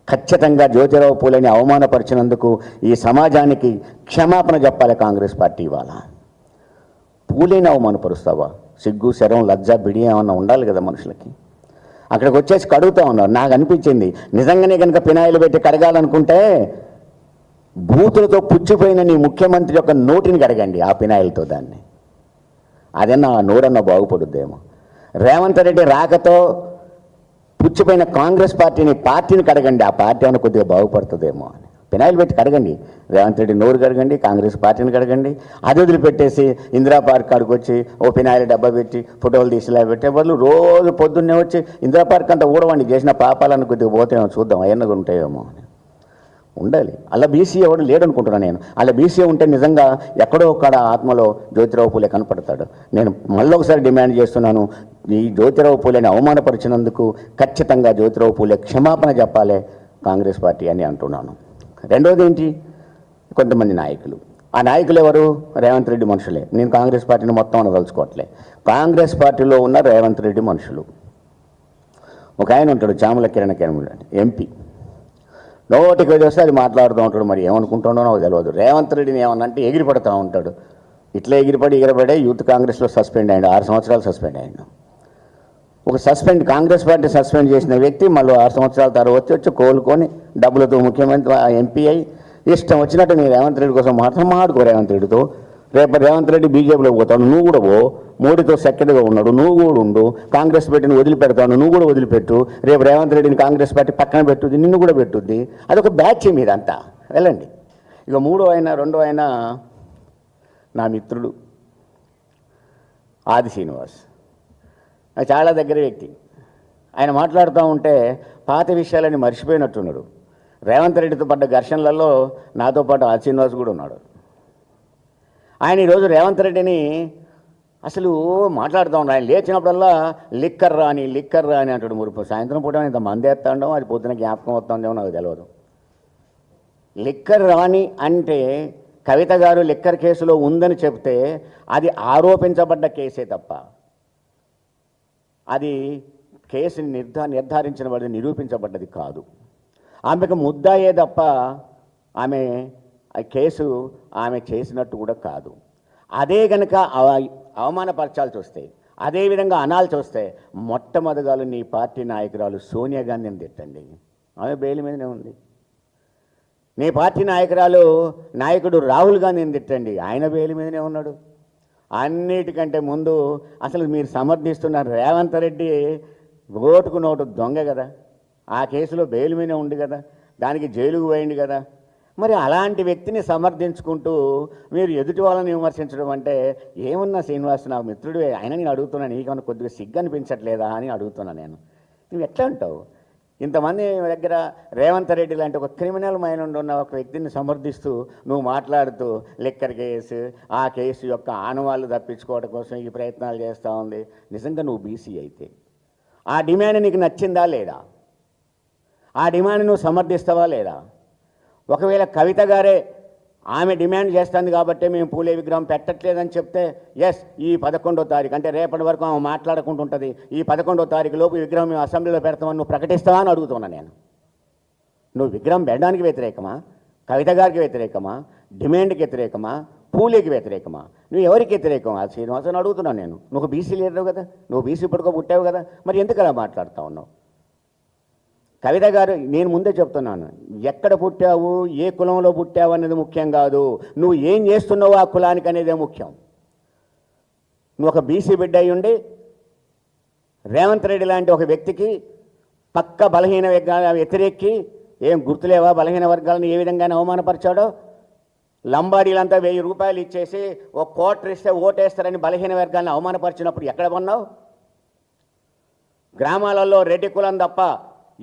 ఖచ్చితంగా జ్యోతిరావు పూలేని అవమానపరిచినందుకు ఈ సమాజానికి క్షమాపణ చెప్పాలి కాంగ్రెస్ పార్టీ. ఇవాళ పూలేని అవమానపరుస్తావా? సిగ్గు, శరం, లజ్జ, బిడి ఏమన్నా ఉండాలి కదా మనుషులకి. అక్కడికి వచ్చేసి కడుగుతూ ఉన్నారు. నాకు అనిపించింది నిజంగానే కనుక ఫినాయిల్ పెట్టి కడగాలనుకుంటే బూతులతో పుచ్చిపోయిన నీ ముఖ్యమంత్రి యొక్క నోటిని కడగండి ఆ ఫినాయిల్తో. దాన్ని అదన్నా నోరన్నా బాగుపడుద్దేమో. రేవంత్ రెడ్డి రాకతో పుచ్చిపోయిన కాంగ్రెస్ పార్టీని కడగండి, ఆ పార్టీ అన్న కొద్దిగా బాగుపడుతుందేమో అని. పినాయిలు పెట్టి కడగండి, రేవంత్ రెడ్డి నోరు కడగండి, కాంగ్రెస్ పార్టీని కడగండి. అది వదిలిపెట్టేసి ఇందిరా పార్క్ కాడికి వచ్చి ఓ పినాయిలు డబ్బా పెట్టి ఫోటోలు తీసిలా పెట్టే బదులు రోజు పొద్దున్నే వచ్చి ఇందిరా పార్క్ అంతా ఊడవండి, చేసిన పాపాలను కొద్దిగా పోతేమో చూద్దాం అవన్నీ ఉంటాయేమో అని ఉండాలి. అలా బీసీ ఎవడు లేడనుకుంటున్నాను నేను. అలా బీసీ ఉంటే నిజంగా ఎక్కడో ఒక్కడ ఆత్మలో జ్యోతిరావు పూలే కనపడతాడు. నేను మళ్ళీ ఒకసారి డిమాండ్ చేస్తున్నాను, ఈ జ్యోతిరావు పూలేని అవమానపరిచినందుకు ఖచ్చితంగా జ్యోతిరావు పూలే క్షమాపణ చెప్పాలి కాంగ్రెస్ పార్టీ అని అంటున్నాను. రెండోది ఏంటి, కొంతమంది నాయకులు, ఆ నాయకులు ఎవరు? రేవంత్ రెడ్డి మనుషులే. నేను కాంగ్రెస్ పార్టీని మొత్తం అనదలుచుకోవట్లే, కాంగ్రెస్ పార్టీలో ఉన్న రేవంత్ రెడ్డి మనుషులు. ఒక ఆయన ఉంటాడు చామల కిరణ్ ఎంపీ, నోటికి వస్తే అది మాట్లాడుతూ ఉంటాడు. మరి ఏమనుకుంటాడో నాకు తెలియదు. రేవంత్ రెడ్డిని ఏమన్నంటే ఎగిరిపడుతూ ఉంటాడు. ఇట్లా ఎగిరిపడే యూత్ కాంగ్రెస్లో సస్పెండ్ అయ్యాడు, 6 సంవత్సరాలు సస్పెండ్ అయ్యాడు. ఒక కాంగ్రెస్ పార్టీ సస్పెండ్ చేసిన వ్యక్తి మళ్ళీ 6 సంవత్సరాల తర్వాత వచ్చి కోలుకొని డబ్బులతో ముఖ్యమంత్రి ఎంపీ అయ్యి ఇష్టం వచ్చినట్టు నేను రేవంత్ రెడ్డి కోసం మాట్లాడుకో. రేవంత్ రెడ్డితో రేపు రేవంత్ రెడ్డి బీజేపీలో పోతాడు, నువ్వు కూడా పో. మోడీతో సెక్రటరీగా ఉన్నాడు, నువ్వు కూడా ఉండు. కాంగ్రెస్ పార్టీని వదిలిపెడతాను, నువ్వు కూడా వదిలిపెట్టు. రేపు రేవంత్ రెడ్డిని కాంగ్రెస్ పార్టీ పక్కన పెట్టుద్ది, నిన్ను కూడా పెట్టుద్ది. అదొక బ్యాచ్ మీదంతా వెళ్ళండి. ఇక రెండో అయినా నా మిత్రుడు ఆది శ్రీనివాస్, చాలా దగ్గర వ్యక్తి. ఆయన మాట్లాడుతూ ఉంటే పాత విషయాలని మర్చిపోయినట్టున్నాడు. రేవంత్ రెడ్డితో పడ్డ ఘర్షణలలో నాతో పాటు ఆది శ్రీనివాస్ కూడా ఉన్నాడు. ఆయన ఈరోజు రేవంత్ రెడ్డిని అసలు మాట్లాడుతూ ఉన్నాడు. ఆయన లేచినప్పుడల్లా లిక్కర్ రాని అంటాడు. మురుపు సాయంత్రం పూట ఇంత మంది ఎత్తాడో అది పొద్దున జ్ఞాపకం వస్తుందేమో నాకు తెలియదు. లిక్కర్ రాని అంటే కవిత గారు లిక్కర్ కేసులో ఉందని చెప్తే అది ఆరోపించబడ్డ కేసే తప్ప అది కేసుని నిర్ధారించబడి నిరూపించబడ్డది కాదు. ఆమెకు ముద్దాయే తప్ప ఆమె కేసు ఆమె చేసినట్టు కూడా కాదు. అదే కనుక అవమానపరచాల్సి వస్తే, అదేవిధంగా అనాల్సి వస్తే మొట్టమొదగాలు నీ పార్టీ నాయకురాలు సోనియా గాంధీని తిట్టండి, ఆమె బెయిల్ మీదనే ఉంది. నీ పార్టీ నాయకుడు రాహుల్ గాంధీని తిట్టండి, ఆయన బెయిల్ మీదనే ఉన్నాడు. అన్నిటికంటే ముందు అసలు మీరు సమర్థిస్తున్న రేవంత్ రెడ్డి ఓటుకు నోటు దొంగ కదా, ఆ కేసులో బెయిల్ మీదనే ఉంది కదా, దానికి జైలుకు పోయింది కదా. మరి అలాంటి వ్యక్తిని సమర్థించుకుంటూ మీరు ఎదుటి వాళ్ళని విమర్శించడం అంటే ఏమన్నా శ్రీనివాస్ నా మిత్రుడు, ఆయన నేను అడుగుతున్నాను, నీకేమన్నా కొద్దిగా సిగ్గు అనిపించట్లేదా అని అడుగుతున్నా నేను. నువ్వు ఎట్లా అంటావు? ఇంతమంది దగ్గర రేవంత్ రెడ్డి లాంటి ఒక క్రిమినల్ మైండ్ ఉన్న ఒక వ్యక్తిని సమర్థిస్తూ నువ్వు మాట్లాడుతూ లిక్కర్ కేసు, ఆ కేసు యొక్క ఆనవాళ్ళు తప్పించుకోవడం కోసం ఈ ప్రయత్నాలు చేస్తూ ఉంది. నిజంగా నువ్వు బీసీ అయితే ఆ డిమాండ్ నీకు నచ్చిందా లేదా? ఆ డిమాండ్ నువ్వు సమర్థిస్తావా లేదా? ఒకవేళ కవిత గారే ఆమె డిమాండ్ చేస్తుంది కాబట్టి మేము పూలే విగ్రహం పెట్టట్లేదని చెప్తే ఎస్, ఈ 11వ తారీఖు అంటే రేపటి వరకు ఆమె మాట్లాడుకుంటూ ఉంటుంది, ఈ 11వ తారీఖు లోపు విగ్రహం మేము అసెంబ్లీలో పెడతామని నువ్వు ప్రకటిస్తావా అని అడుగుతున్నా నేను. నువ్వు విగ్రహం పెట్టడానికి వ్యతిరేకమా? కవిత గారికి వ్యతిరేకమా? డిమాండ్కి వ్యతిరేకమా? పూలేకి వ్యతిరేకమా? నువ్వు ఎవరికి వ్యతిరేకం? ఆ శ్రీనివాసని అడుగుతున్నాను నేను. నువ్వు బీసీ లీడరు కదా, నువ్వు బీసీ పుట్టుకో పుట్టావు కదా, మరి ఎందుకు అలా మాట్లాడుతూ ఉన్నావు? కవిత గారు, నేను ముందే చెప్తున్నాను, ఎక్కడ పుట్టావు, ఏ కులంలో పుట్టావు అనేది ముఖ్యం కాదు, నువ్వు ఏం చేస్తున్నావు ఆ కులానికి అనేదే ముఖ్యం. నువ్వు ఒక బీసీ బిడ్డ అయి ఉండి రేవంత్ రెడ్డి లాంటి ఒక వ్యక్తికి పక్క బలహీన వర్గాల వ్యతిరేకి ఏం గుర్తులేవా? బలహీన వర్గాలను ఏ విధంగానే అవమానపరిచాడో. లంబాడీలంతా 1000 రూపాయలు ఇచ్చేసి ఒక కోటర్ ఇస్తే ఓటేస్తారని బలహీన వర్గాలను అవమానపరిచినప్పుడు ఎక్కడ కొన్నావు? గ్రామాలలో రెడ్డి కులం తప్ప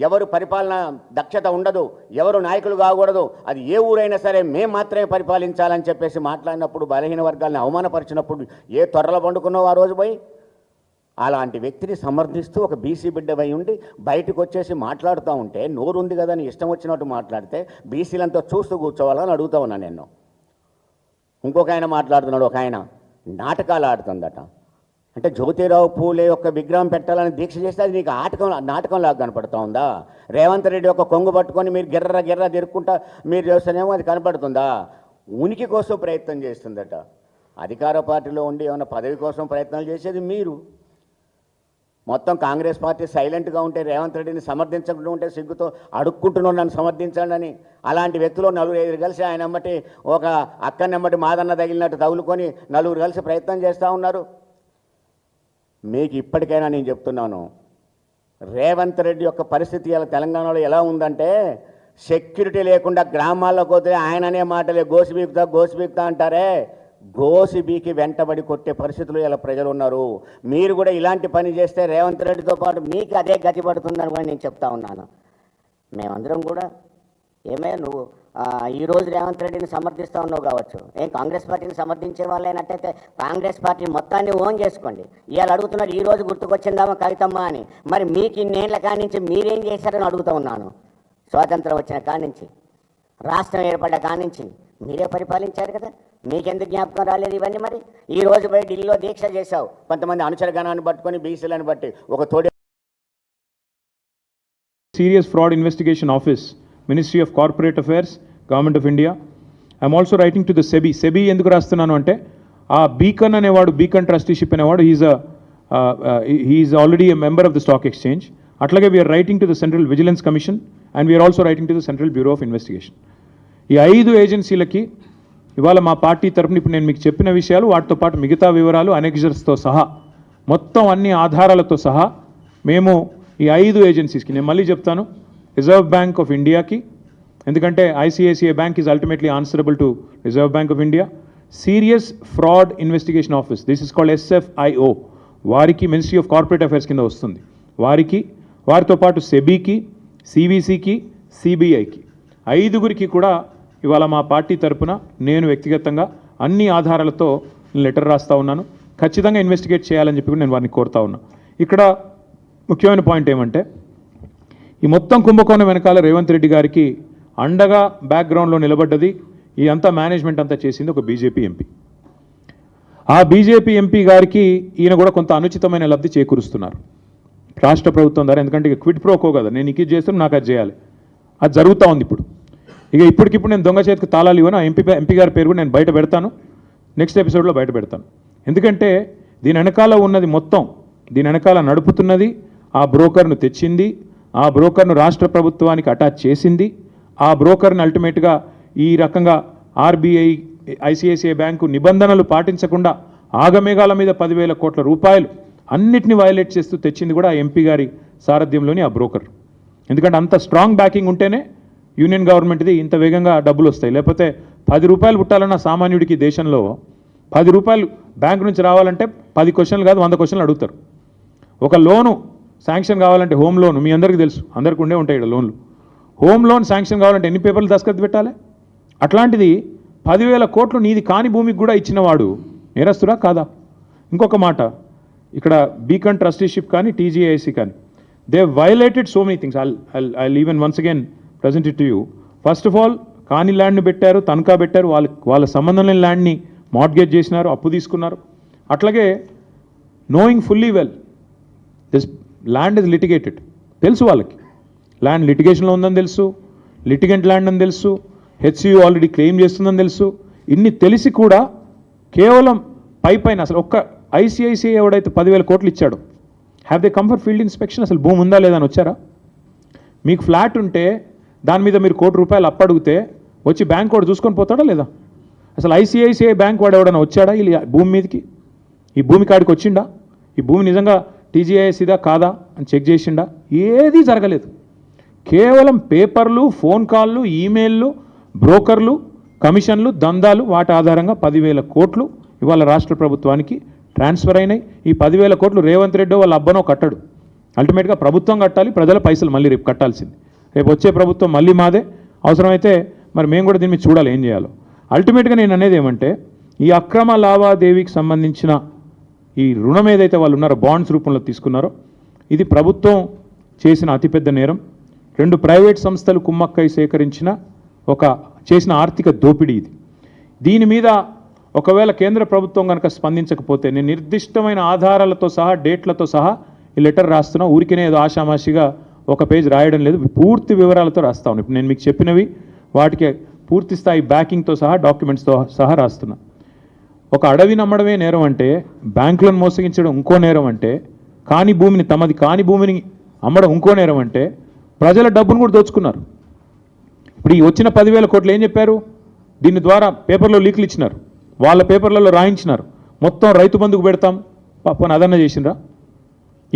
ఎవరు పరిపాలన దక్షత ఉండదు, ఎవరు నాయకులు కాకూడదు, అది ఏ ఊరైనా సరే మేము మాత్రమే పరిపాలించాలని చెప్పేసి మాట్లాడినప్పుడు బలహీన వర్గాలను అవమానపరిచినప్పుడు ఏ త్వరలో పండుకున్నావు ఆ రోజు పోయి? అలాంటి వ్యక్తిని సమర్థిస్తూ ఒక బీసీ బిడ్డపై ఉండి బయటకు వచ్చేసి మాట్లాడుతూ ఉంటే నోరు ఉంది కదా అని ఇష్టం వచ్చినట్టు మాట్లాడితే బీసీలంతా చూస్తూ కూర్చోవాలని అడుగుతా ఉన్నా నేను. ఇంకొక ఆయన మాట్లాడుతున్నాడు, ఒక ఆయన నాటకాలు ఆడుతుందట. అంటే జ్యోతిరావు పూలే యొక్క విగ్రహం పెట్టాలని దీక్ష చేస్తే అది నీకు నాటకంలాగా కనపడుతూ ఉందా? రేవంత్ రెడ్డి యొక్క కొంగు పట్టుకొని మీరు గిర్ర తిరుక్కుంటా మీరు చేస్తేనేమో అది కనపడుతుందా? ఉనికి కోసం ప్రయత్నం చేస్తుందట. అధికార పార్టీలో ఉండి ఏమైనా పదవి కోసం ప్రయత్నాలు చేసేది మీరు. మొత్తం కాంగ్రెస్ పార్టీ సైలెంట్గా ఉంటే రేవంత్ రెడ్డిని సమర్థించకుండా ఉంటే సిగ్గుతో అడుక్కుంటున్నాను నన్ను సమర్థించండి అని. అలాంటి వ్యక్తులు 4-5 కలిసి ఆయన ఎమ్మటి ఒక అక్కనెమ్మటి మాదన్న తగిలినట్టు తగులుకొని 4 కలిసి ప్రయత్నం చేస్తూ ఉన్నారు. మీకు ఇప్పటికైనా నేను చెప్తున్నాను, రేవంత్ రెడ్డి యొక్క పరిస్థితి ఇలా తెలంగాణలో ఎలా ఉందంటే, సెక్యూరిటీ లేకుండా గ్రామాల్లోకి పోతే ఆయననే మాటలే గోసిబీక్తా అంటారే, గోసిబీకి వెంటబడి కొట్టే పరిస్థితులు ఇలా ప్రజలు ఉన్నారు. మీరు కూడా ఇలాంటి పని చేస్తే రేవంత్ రెడ్డితో పాటు మీకు అదే గతి పడుతుందని కూడా నేను చెప్తా ఉన్నాను. మేమందరం కూడా ఏమైనా నువ్వు ఈరోజు రేవంత్ రెడ్డిని సమర్థిస్తూ ఉన్నావు కావచ్చు, కాంగ్రెస్ పార్టీని సమర్థించే వాళ్ళైనట్టయితే కాంగ్రెస్ పార్టీ మొత్తాన్ని ఓన్ చేసుకోండి. ఇవాళ అడుగుతున్నారు ఈ రోజు గుర్తుకొచ్చిందామా కవితమ్మ అని. మరి మీకు ఇన్నేళ్ల కానించి మీరేం చేశారని అడుగుతూ ఉన్నాను. స్వాతంత్రం వచ్చిన కానించి, రాష్ట్రం ఏర్పడ్డ కానించి మీరే పరిపాలించారు కదా, మీకెందుకు జ్ఞాపకం రాలేదు ఇవన్నీ? మరి ఈ రోజు పోయి ఢిల్లీలో దీక్ష చేశావు, కొంతమంది అనుచరగణాన్ని పట్టుకొని బీసీలను బట్టి ఒక తోడి. Serious Fraud Investigation Office, Ministry of Corporate Affairs, Government of India. I'm also writing to the SEBI. SEBI ఎందుకు రాస్తున్నాను అంటే, ఆ బీకన్ అనేవాడు, బీకన్ ట్రస్టీషిప్ అనేవాడు, he's already a member of the stock exchange. అట్లాగే we are writing to the Central Vigilance Commission and we are also writing to the Central Bureau of Investigation. ఈ 5 ఏజెన్సీలకి ఇవాళ మా పార్టీ తరపున ఇప్పుడు నేను మీకు చెప్పిన విషయాలు, వాటితో పాటు మిగతా వివరాలు అనెక్జర్స్తో సహా, మొత్తం అన్ని ఆధారాలతో సహా మేము ఈ 5 ఏజెన్సీస్కి, నేను మళ్ళీ చెప్తాను, రిజర్వ్ బ్యాంక్ ఆఫ్ ఇండియాకి, ఎందుకంటే ICICI bank is ultimately answerable to reserve bank of India, serious fraud investigation office, this is called SFIO, వారికి మినిస్ట్రీ ఆఫ్ కార్పొరేట్ అఫైర్స్ కింద వస్తుంది, వారికి, వారితో పాటు సెబీకి, సివిసికి, సిబిఐకి, 5గురికి కూడా ఇవాళ మా పార్టీ తరపున నేను వ్యక్తిగతంగా అన్ని ఆధారాలతో లెటర్ రాస్తూ ఉన్నాను. ఖచ్చితంగా ఇన్వెస్టిగేట్ చేయాలని చెప్పి కూడా నేను వారిని కోరుతా ఉన్నా. ఇక్కడ ముఖ్యమైన పాయింట్ ఏమంటే, ఈ మొత్తం కుంభకోణం వెనకాల రేవంత్ రెడ్డి గారికి అండగా బ్యాక్గ్రౌండ్లో నిలబడ్డది, ఈ అంతా మేనేజ్మెంట్ అంతా చేసింది ఒక బీజేపీ ఎంపీ. ఆ బీజేపీ ఎంపీ గారికి ఈయన కూడా కొంత అనుచితమైన లబ్ధి చేకూరుస్తున్నారు రాష్ట్ర ప్రభుత్వం ద్వారా. ఎందుకంటే ఇక క్విడ్ ప్రోకో కదా, నేను ఇది చేస్తాను నాకు అది చేయాలి, అది జరుగుతూ ఉంది ఇప్పుడు. ఇక ఇప్పటికిప్పుడు నేను దొంగ చేతికి తాళాలు ఇవ్వను, ఎంపీ గారి పేరు కూడా నేను బయట పెడతాను, నెక్స్ట్ ఎపిసోడ్లో బయట పెడతాను. ఎందుకంటే దీని వెనకాల ఉన్నది మొత్తం, దీని వెనకాల నడుపుతున్నది, ఆ బ్రోకర్ను తెచ్చింది, ఆ బ్రోకర్ను రాష్ట్ర ప్రభుత్వానికి అటాచ్ చేసింది, ఆ బ్రోకర్ని అల్టిమేట్గా ఈ రకంగా ఆర్బీఐ, ఐసిఐసిఐ బ్యాంకు నిబంధనలు పాటించకుండా ఆగమేఘాల మీద 10,000 కోట్ల రూపాయలు అన్నిటిని వయలేట్ చేస్తూ తెచ్చింది కూడా ఆ ఎంపీ గారి సారథ్యంలోని ఆ బ్రోకర్. ఎందుకంటే అంత స్ట్రాంగ్ బ్యాకింగ్ ఉంటేనే యూనియన్ గవర్నమెంట్ది ఇంత వేగంగా డబ్బులు వస్తాయి. లేకపోతే 10 రూపాయలు పుట్టాలన్న సామాన్యుడికి దేశంలో 10 రూపాయలు బ్యాంకు నుంచి రావాలంటే 10 క్వశ్చన్లు కాదు 100 క్వశ్చన్లు అడుగుతారు. ఒక లోను శాంక్షన్ కావాలంటే, హోమ్ లోను మీ అందరికీ తెలుసు, అందరికీ ఉండే ఉంటాయి ఇక్కడ లోన్లు, హోమ్ లోన్ శాంక్షన్ కావాలంటే ఎన్ని పేపర్లు దస్కత్ పెట్టాలి? అట్లాంటిది 10,000 కోట్లు నీది కాని భూమికి కూడా ఇచ్చినవాడు నేరస్తుడా కాదా? ఇంకొక మాట, ఇక్కడ బీకన్ ట్రస్టీషిప్ కానీ టీజీఐసి కానీ, they violated so many things. I'll even once again present it to you. First of all కాని ల్యాండ్ని పెట్టారు, తనఖా పెట్టారు, వాళ్ళ సంబంధం లేని ల్యాండ్ని మార్ట్గేజ్ చేసినారు, అప్పు తీసుకున్నారు. అట్లాగే knowing fully well this land is litigated, తెలుసు వాళ్ళకి ల్యాండ్ లిటిగేషన్లో ఉందని తెలుసు, లిటిగెంట్ ల్యాండ్ అని తెలుసు, హెచ్సియు ఆల్రెడీ క్లెయిమ్ చేస్తుందని తెలుసు. ఇన్ని తెలిసి కూడా కేవలం పైన అసలు ఒక్క ఐసిఐసిఐ ఎవడైతే 10,000 కోట్లు ఇచ్చాడు, have they come for field inspection, అసలు భూమి ఉందా లేదా అని వచ్చారా? మీకు ఫ్లాట్ ఉంటే దాని మీద మీరు ₹1 కోటి అప్పు అడిగితే వచ్చి బ్యాంక్ వాడు చూసుకొని పోతాడా లేదా? అసలు ఐసిఐసిఐ బ్యాంక్ వాడు ఎవడన్నా వచ్చాడా ఈ భూమి మీదకి? ఈ భూమి కాడికి వచ్చిండా? ఈ భూమి నిజంగా టీజీఐఎస్సీదా కాదా అని చెక్ చేసిండా? ఏదీ జరగలేదు. కేవలం పేపర్లు, ఫోన్ కాళ్ళు, ఈమెయిల్లు, బ్రోకర్లు, కమిషన్లు, దందాలు, వాటి ఆధారంగా 10,000 కోట్లు ఇవాళ రాష్ట్ర ప్రభుత్వానికి ట్రాన్స్ఫర్ అయినాయి. ఈ 10,000 కోట్లు రేవంత్ రెడ్డి వాళ్ళ అబ్బనో కట్టడు, అల్టిమేట్గా ప్రభుత్వం కట్టాలి, ప్రజల పైసలు మళ్ళీ రేపు కట్టాల్సింది. రేపు వచ్చే ప్రభుత్వం మళ్ళీ మాదే, అవసరమైతే మరి మేము కూడా దీన్ని మీద చూడాలి ఏం చేయాలో. అల్టిమేట్గా నేను అనేది ఏమంటే, ఈ అక్రమ లావాదేవీకి సంబంధించిన ఈ రుణం ఏదైతే వాళ్ళు ఉన్నారో, బాండ్స్ రూపంలో తీసుకున్నారో, ఇది ప్రభుత్వం చేసిన అతిపెద్ద నేరం. 2 ప్రైవేట్ సంస్థలు కుమ్మక్కై సేకరించిన చేసిన ఆర్థిక దోపిడీ ఇది. దీని మీద ఒకవేళ కేంద్ర ప్రభుత్వం కనుక స్పందించకపోతే నేను నిర్దిష్టమైన ఆధారాలతో సహా, డేట్లతో సహా ఈ లెటర్ రాస్తున్నా. ఊరికనే ఏదో ఆషామాషిగా ఒక పేజ్ రాయడం లేదు, పూర్తి వివరాలతో రాస్తా ఉన్నాను. ఇప్పుడు నేను మీకు చెప్పినవి వాటికి పూర్తి స్థాయి బ్యాకింగ్తో సహా, డాక్యుమెంట్స్తో సహా రాస్తున్నా. ఒక అడవి నమ్మడమే నేరం అంటే, బ్యాంకులను మోసగించడం ఇంకో నేరం అంటే, కాని భూమిని, తమది కాని భూమిని అమ్మడం ఇంకో నేరం అంటే, ప్రజల డబ్బును కూడా దోచుకున్నారు. ఇప్పుడు ఈ వచ్చిన 10,000 కోట్లు ఏం చెప్పారు? దీని ద్వారా పేపర్లో లీకులు ఇచ్చినారు, వాళ్ళ పేపర్లలో రాయించినారు, మొత్తం రైతు బంధుకు పెడతాం, పాపని అదన్న చేసినరా?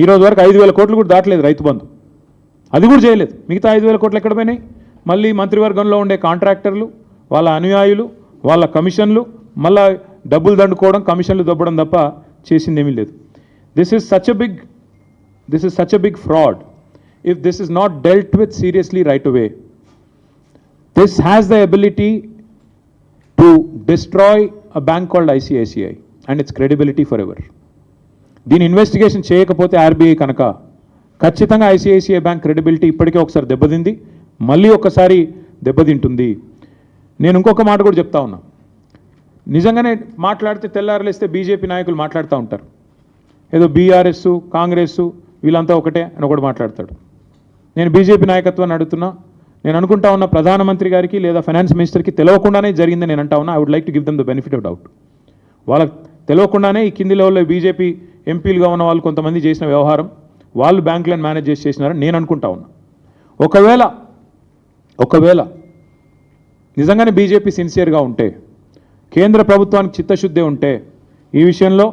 ఈరోజు వరకు 5,000 కోట్లు కూడా దాటలేదు రైతు బంధు, అది కూడా చేయలేదు. మిగతా 5,000 కోట్లు ఎక్కడ పోయినాయి? మళ్ళీ మంత్రివర్గంలో ఉండే కాంట్రాక్టర్లు, వాళ్ళ అనుయాయులు, వాళ్ళ కమిషన్లు, మళ్ళా డబ్బులు దండుకోవడం, కమిషన్లు దొబ్బడం తప్ప చేసింది ఏమీ లేదు. This is such a big fraud. If this is not dealt with seriously right away, this has the ability to destroy a bank called ICICI and its credibility forever. దీని ఇన్వెస్టిగేషన్ చేయకపోతే RBI కనుక ఖచ్చితంగా ICICI bank credibility ఇప్పటికే ఒకసారి దెబ్బతింది, మళ్ళీ ఒకసారి దెబ్బతింటుంది. నేను ఇంకొక మాట కూడా చెప్తా ఉన్నా. నిజంగానే మాట్లాడితే తెల్లారలేస్తే బీజేపీ నాయకులు మాట్లాడుతూ ఉంటారు, ఏదో BRS కాంగ్రెస్ వీళ్ళంతా ఒకటే అని ఒకటి మాట్లాడతాడు. నేను బీజేపీ నాయకత్వాన్ని అడుగుతున్నా, నేను అనుకుంటా ఉన్న ప్రధానమంత్రి గారికి లేదా ఫైనాన్స్ మినిస్టర్కి తెలియకుండానే జరిగిందని నేను అంటా ఉన్నా. I would like to give them the benefit of doubt. వాళ్ళకి తెలియకుండానే ఈ కింది లెవెల్లో బీజేపీ ఎంపీలుగా ఉన్న వాళ్ళు కొంతమంది చేసిన వ్యవహారం, వాళ్ళు బ్యాంకులను మేనేజ్ చేసినారని నేను అనుకుంటా ఉన్నా. ఒకవేళ నిజంగానే బీజేపీ సిన్సియర్గా ఉంటే, కేంద్ర ప్రభుత్వానికి చిత్తశుద్ధి ఉంటే, ఈ విషయంలో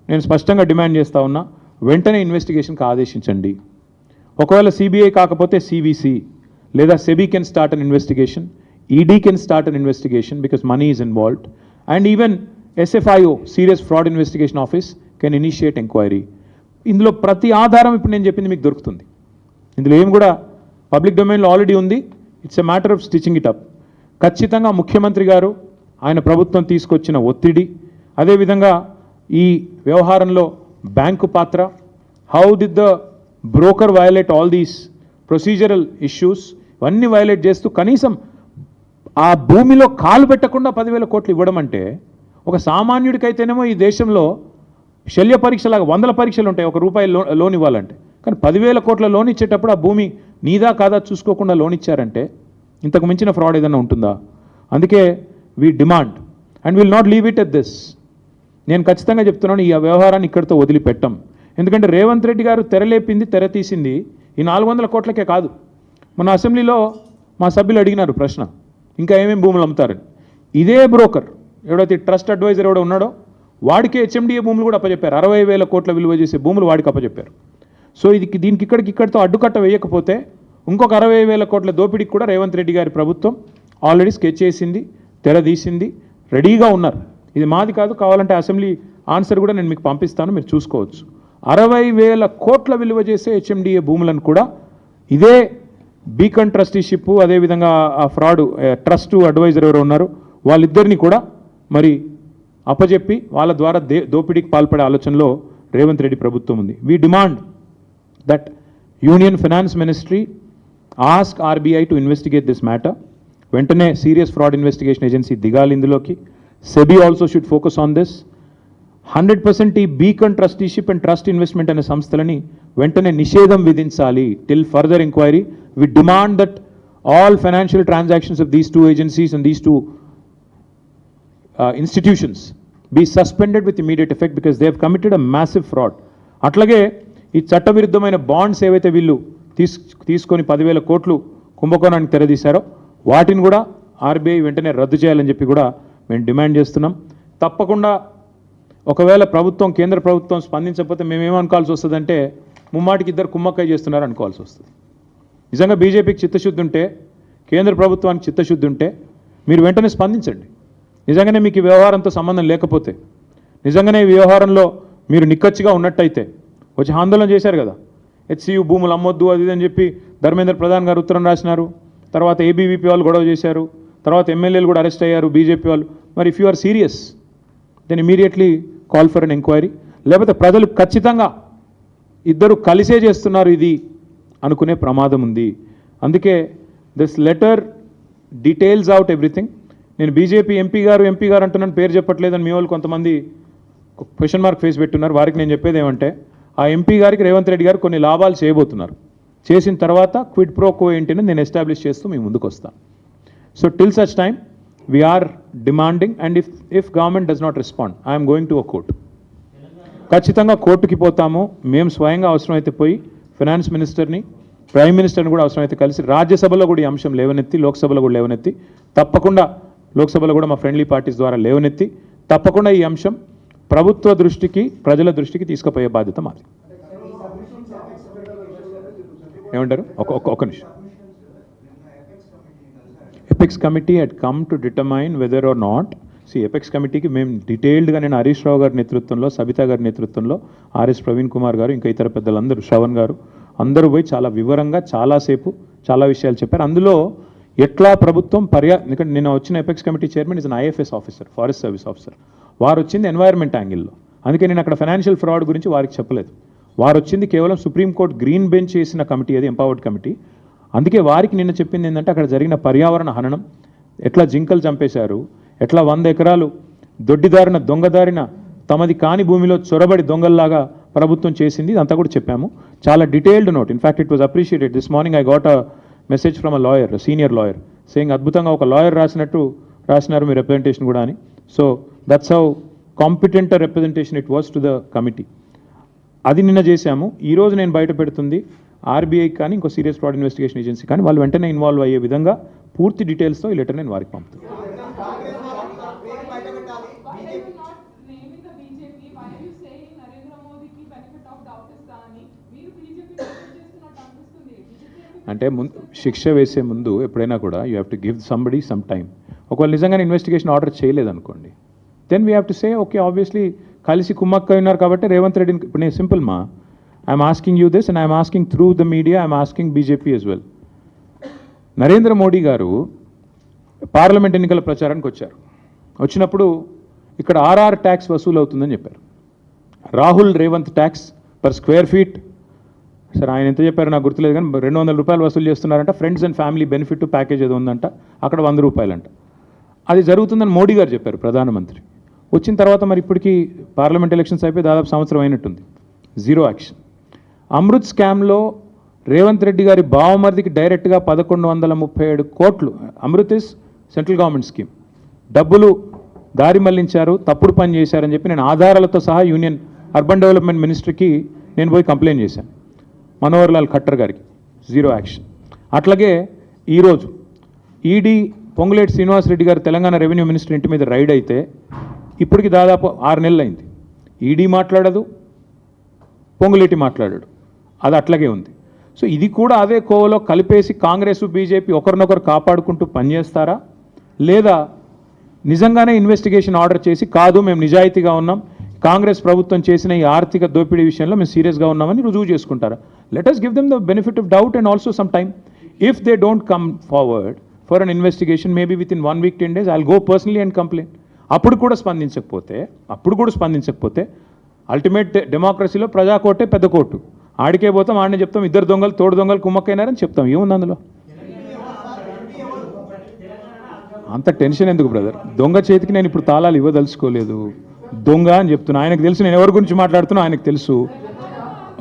నేను స్పష్టంగా డిమాండ్ చేస్తూ ఉన్నా, వెంటనే ఇన్వెస్టిగేషన్కి ఆదేశించండి. ఒకవేళ CBI కాకపోతే CVC లేదా SEBI can start an investigation, ED can start an investigation because money is involved, and even SFIO serious fraud investigation office can initiate enquiry. ఇందులో ప్రతి ఆధారం ఇప్పుడు నేను చెప్పింది మీకు దొరుకుతుంది. ఇందులో ఏం కూడా పబ్లిక్ డొమైన్లో ఆల్రెడీ ఉంది. It's a matter of stitching it up. ఖచ్చితంగా ముఖ్యమంత్రి గారు, ఆయన ప్రభుత్వం తీసుకొచ్చిన ఒత్తిడి, అదేవిధంగా ఈ వ్యవహారంలో బ్యాంకు పాత్ర, how did the broker violate all these procedural issues, ఇవన్నీ వయలేట్ చేస్తూ కనీసం ఆ భూమిలో కాలు పెట్టకుండా 10,000 కోట్లు ఇవ్వడం అంటే, ఒక సామాన్యుడికైతేనేమో ఈ దేశంలో శల్య పరీక్షలాగా 100 పరీక్షలు ఉంటాయి ఒక రూపాయి లోన్ ఇవ్వాలంటే. కానీ 10,000 కోట్ల లోన్ ఇచ్చేటప్పుడు ఆ భూమి నీదా కాదా చూసుకోకుండా లోన్ ఇచ్చారంటే ఇంతకు మించిన ఫ్రాడ్ ఏదైనా ఉంటుందా? అందుకే we demand and will not leave it at this. నేను ఖచ్చితంగా చెప్తున్నాను, ఈ వ్యవహారాన్ని ఇక్కడితో వదిలిపెట్టం. ఎందుకంటే రేవంత్ రెడ్డి గారు తెరలేపింది, తెర తీసింది ఈ 400 కోట్లకే కాదు. మన అసెంబ్లీలో మా సభ్యులు అడిగినారు ప్రశ్న, ఇంకా ఏమేమి భూములు అమ్ముతారని. ఇదే బ్రోకర్ ఎవడైతే ట్రస్ట్ అడ్వైజర్ ఎవడో ఉన్నాడో వాడికి HMDA భూములు కూడా అప్పచెప్పారు. 60,000 కోట్ల విలువ చేసే భూములు వాడికి అప్పచెప్పారు. సో దీనికి ఇక్కడితో అడ్డుకట్ట వేయకపోతే ఇంకొక 60,000 కోట్ల దోపిడీకి కూడా రేవంత్ రెడ్డి గారి ప్రభుత్వం ఆల్రెడీ స్కెచ్ చేసింది, తెర తీసింది, రెడీగా ఉన్నారు. ఇది మాది కాదు, కావాలంటే అసెంబ్లీ ఆన్సర్ కూడా నేను మీకు పంపిస్తాను, మీరు చూసుకోవచ్చు. 60,000 కోట్ల విలువ చేసే HMDA భూములను కూడా ఇదే బీకన్ ట్రస్టీషిప్, అదేవిధంగా ఆ ఫ్రాడ్ ట్రస్ట్ అడ్వైజర్ ఎవరు ఉన్నారు వాళ్ళిద్దరిని కూడా మరి అప్పచెప్పి వాళ్ళ ద్వారా దోపిడీకి పాల్పడే ఆలోచనలో రేవంత్ రెడ్డి ప్రభుత్వం ఉంది. We demand that union finance ministry ask RBI to investigate this matter. వెంటనే సీరియస్ ఫ్రాడ్ ఇన్వెస్టిగేషన్ ఏజెన్సీ దిగాలి ఇందులోకి. SEBI also should focus on this. 100% ఈ beacon trusteeship and trust investment అనే సంస్థలని వెంటనే నిషేధం విధించాలి till further enquiry. We demand that all financial transactions of these 2 agencies and these 2 institutions be suspended with immediate effect because they have committed a massive fraud. అట్లాగే ఈ చట్టవిరుద్ధమైన bonds ఏవైతే వీళ్ళు తీసుకొని 10,000 కోట్లు కుంభకోణానికి తెరదీశారో వాటిని కూడా RBI వెంటనే రద్దు చేయాలని చెప్పి కూడా మేము డిమాండ్ చేస్తున్నాం. తప్పకుండా ఒకవేళ కేంద్ర ప్రభుత్వం స్పందించకపోతే మేమేమనుకోవాల్సి వస్తుందంటే ముమ్మాటికి ఇద్దరు కుమ్మక్కై చేస్తున్నారు అనుకోవాల్సి వస్తుంది. నిజంగా బీజేపీకి చిత్తశుద్ధి ఉంటే, కేంద్ర ప్రభుత్వానికి చిత్తశుద్ధి ఉంటే మీరు వెంటనే స్పందించండి. నిజంగానే మీకు ఈ వ్యవహారంతో సంబంధం లేకపోతే, నిజంగానే ఈ వ్యవహారంలో మీరు నిక్కచ్చిగా ఉన్నట్టయితే వచ్చి ఆందోళన చేశారు కదా, HCU భూములు అమ్మొద్దు అది అని చెప్పి ధర్మేంద్ర ప్రధాన్ గారు ఉత్తరం రాసినారు. తర్వాత ABVP వాళ్ళు గొడవ చేశారు, తర్వాత ఎమ్మెల్యేలు కూడా అరెస్ట్ అయ్యారు బీజేపీ వాళ్ళు. మరి if you are serious then immediately call for an enquiry. లేకపోతే ప్రజలు ఖచ్చితంగా ఇద్దరు కలిసే చేస్తున్నారు ఇది అనుకునే ప్రమాదం ఉంది. అందుకే this letter details out everything. నేను బీజేపీ ఎంపీ గారు అంటున్నాను, పేరు చెప్పట్లేదని మీ వాళ్ళు కొంతమంది క్వశ్చన్ మార్క్ ఫేస్ పెట్టున్నారు. వారికి నేను చెప్పేది ఏమంటే, ఆ ఎంపీ గారికి రేవంత్ రెడ్డి గారు కొన్ని లాభాలు చేయబోతున్నారు. చేసిన తర్వాత క్విడ్ ప్రో కో ఏంటిని నేను ఎస్టాబ్లిష్ చేస్తూ మీ ముందుకు వస్తాను. So till such time we're demanding, and if government does not respond I'm going to a court. ఖచ్చితంగా కోర్టుకి పోతాము. మేము స్వయంగా అవసరమైతే పోయి ఫైనాన్స్ మినిస్టర్ని, ప్రైమ్ మినిస్టర్ని కూడా అవసరమైతే కలిసి రాజ్యసభలో కూడా ఈ అంశం లేవనెత్తి, లోక్సభలో కూడా లేవనెత్తి, తప్పకుండా లోక్సభలో కూడా మా ఫ్రెండ్లీ పార్టీస్ ద్వారా లేవనెత్తి తప్పకుండా ఈ అంశం ప్రభుత్వ దృష్టికి, ప్రజల దృష్టికి తీసుకుపోయే బాధ్యత మాది. ఏమంటారు ఒక నిమిషం. Apex committee had come to determine whether or not, apex కమిటీకి మేము డీటెయిల్డ్గా నేను హరీష్ రావు గారి నేతృత్వంలో, సబితా గారి నేతృత్వంలో, ఆర్ఎస్ ప్రవీణ్ కుమార్ గారు, ఇంకా ఇతర పెద్దలందరూ, శ్రవణ్ గారు అందరూ పోయి చాలా వివరంగా చాలాసేపు చాలా విషయాలు చెప్పారు. అందులో ఎట్లా ప్రభుత్వం ఎందుకంటే నేను వచ్చిన apex committee chairman is an IFS officer, forest service officer. వారు వచ్చింది ఎన్వైర్న్మెంట్ యాంగిల్లో, అందుకే నేను అక్కడ ఫైనాన్షియల్ ఫ్రాడ్ గురించి వారికి చెప్పలేదు. వారు వచ్చింది కేవలం సుప్రీంకోర్టు గ్రీన్ బెంచ్ చేసిన కమిటీ, అది ఎంపవర్డ్ కమిటీ. అందుకే వారికి నిన్న చెప్పింది ఏంటంటే అక్కడ జరిగిన పర్యావరణ హననం, ఎట్లా జింకలు చంపేశారు, ఎట్లా 100 ఎకరాలు దొడ్డిదారిన దొంగదారిన తమది కాని భూమిలో చొరబడి దొంగల్లాగా ప్రభుత్వం చేసింది, ఇదంతా కూడా చెప్పాము. చాలా detailed note, in fact it was appreciated. This morning I got a message from a lawyer, senior lawyer, saying అద్భుతంగా ఒక లాయర్ రాసినారు మీ రిప్రజెంటేషన్ కూడా అని. So that's how competent representation it was to the committee. అది నిన్న చేశాము. ఈరోజు నేను బయట పెడుతుంది ఆర్బీఐ కానీ ఇంకో సీరియస్ ఫ్రాడ్ ఇన్వెస్టిగేషన్ ఏజెన్సీ కానీ వాళ్ళు వెంటనే ఇన్వాల్వ్ అయ్యే విధంగా పూర్తి డీటెయిల్స్తో ఈ లెటర్ నేను వారికి పంపుతాను. అంటే శిక్ష వేసే ముందు ఎప్పుడైనా కూడా you have to give somebody some time. ఒకవేళ నిజంగానే ఇన్వెస్టిగేషన్ ఆర్డర్ చేయలేదనుకోండి, then we have to say okay, obviously కలిసి కుమ్మక్క ఉన్నారు కాబట్టి రేవంత్ రెడ్డిని, ఇప్పుడు నేను సింపుల్ మా I'm asking you this and I'm asking through the media, I'm asking BJP as well. Narendra Modi గారు పార్లమెంట్ ఎన్నికల ప్రచారానికి వచ్చారు. వచ్చినప్పుడు ఇక్కడ ఆర్ఆర్ ట్యాక్స్ వసూలు అవుతుందని చెప్పారు. Rahul Revanth tax per square feet, సరే ఆయన ఎంత చెప్పారు నాకు గుర్తులేదు కానీ 200 రూపాయలు వసూలు చేస్తున్నారంట. Friends and family benefit package ఏదో ఉందంట, అక్కడ 100 రూపాయలంట. అది జరుగుతుందని మోడీ గారు చెప్పారు, ప్రధానమంత్రి. వచ్చిన తర్వాత మరి ఇప్పటికీ పార్లమెంట్ ఎలక్షన్స్ అయిపోయి దాదాపు సంవత్సరం అయినట్టుంది, జీరో యాక్షన్. అమృత్ స్కామ్లో రేవంత్ రెడ్డి గారి బావమరిదికి డైరెక్ట్గా 1137 కోట్లు, Amrit is central government scheme, డబ్బులు దారి మళ్లించారు, తప్పుడు పని చేశారని చెప్పి నేను ఆధారాలతో సహా యూనియన్ అర్బన్ డెవలప్మెంట్ మినిస్ట్రీకి నేను పోయి కంప్లైంట్ చేశాను, మనోహర్ లాల్ ఖట్టర్ గారికి, జీరో యాక్షన్. అట్లాగే ఈరోజు ఈడీ పొంగులేటి శ్రీనివాసరెడ్డి గారు తెలంగాణ రెవెన్యూ మినిస్టర్ ఇంటి మీద రైడ్ అయితే ఇప్పటికి దాదాపు 6 నెలలు అయింది. ఈడీ మాట్లాడదు, పొంగులేటి మాట్లాడాడు, అది అట్లాగే ఉంది. సో ఇది కూడా అదే కోవలో కలిపేసి కాంగ్రెస్ బీజేపీ ఒకరినొకరు కాపాడుకుంటూ పనిచేస్తారా, లేదా నిజంగానే ఇన్వెస్టిగేషన్ ఆర్డర్ చేసి కాదు మేము నిజాయితీగా ఉన్నాం, కాంగ్రెస్ ప్రభుత్వం చేసిన ఈ ఆర్థిక దోపిడీ విషయంలో మేము సీరియస్గా ఉన్నామని రుజువు చేసుకుంటారా? Let us give them the benefit of doubt and also some time. If they don't come forward for an investigation, maybe within 1 week, 10 days, I'll go personally and complain. అప్పుడు కూడా స్పందించకపోతే అల్టిమేట్ డెమోక్రసీలో ప్రజా కోర్టే పెద్ద కోర్టు, ఆడికే పోతాం, ఆడనే చెప్తాం ఇద్దరు దొంగలు తోడు దొంగలు కుమ్మక్కైనారని చెప్తాం. ఏముంది అందులో? అంత టెన్షన్ ఎందుకు బ్రదర్? దొంగ చేతికి నేను ఇప్పుడు తాళాలు ఇవ్వదలుచుకోలేదు, దొంగ అని చెప్తున్నా. ఆయనకు తెలుసు నేను ఎవరి గురించి మాట్లాడుతున్నా, ఆయనకు తెలుసు.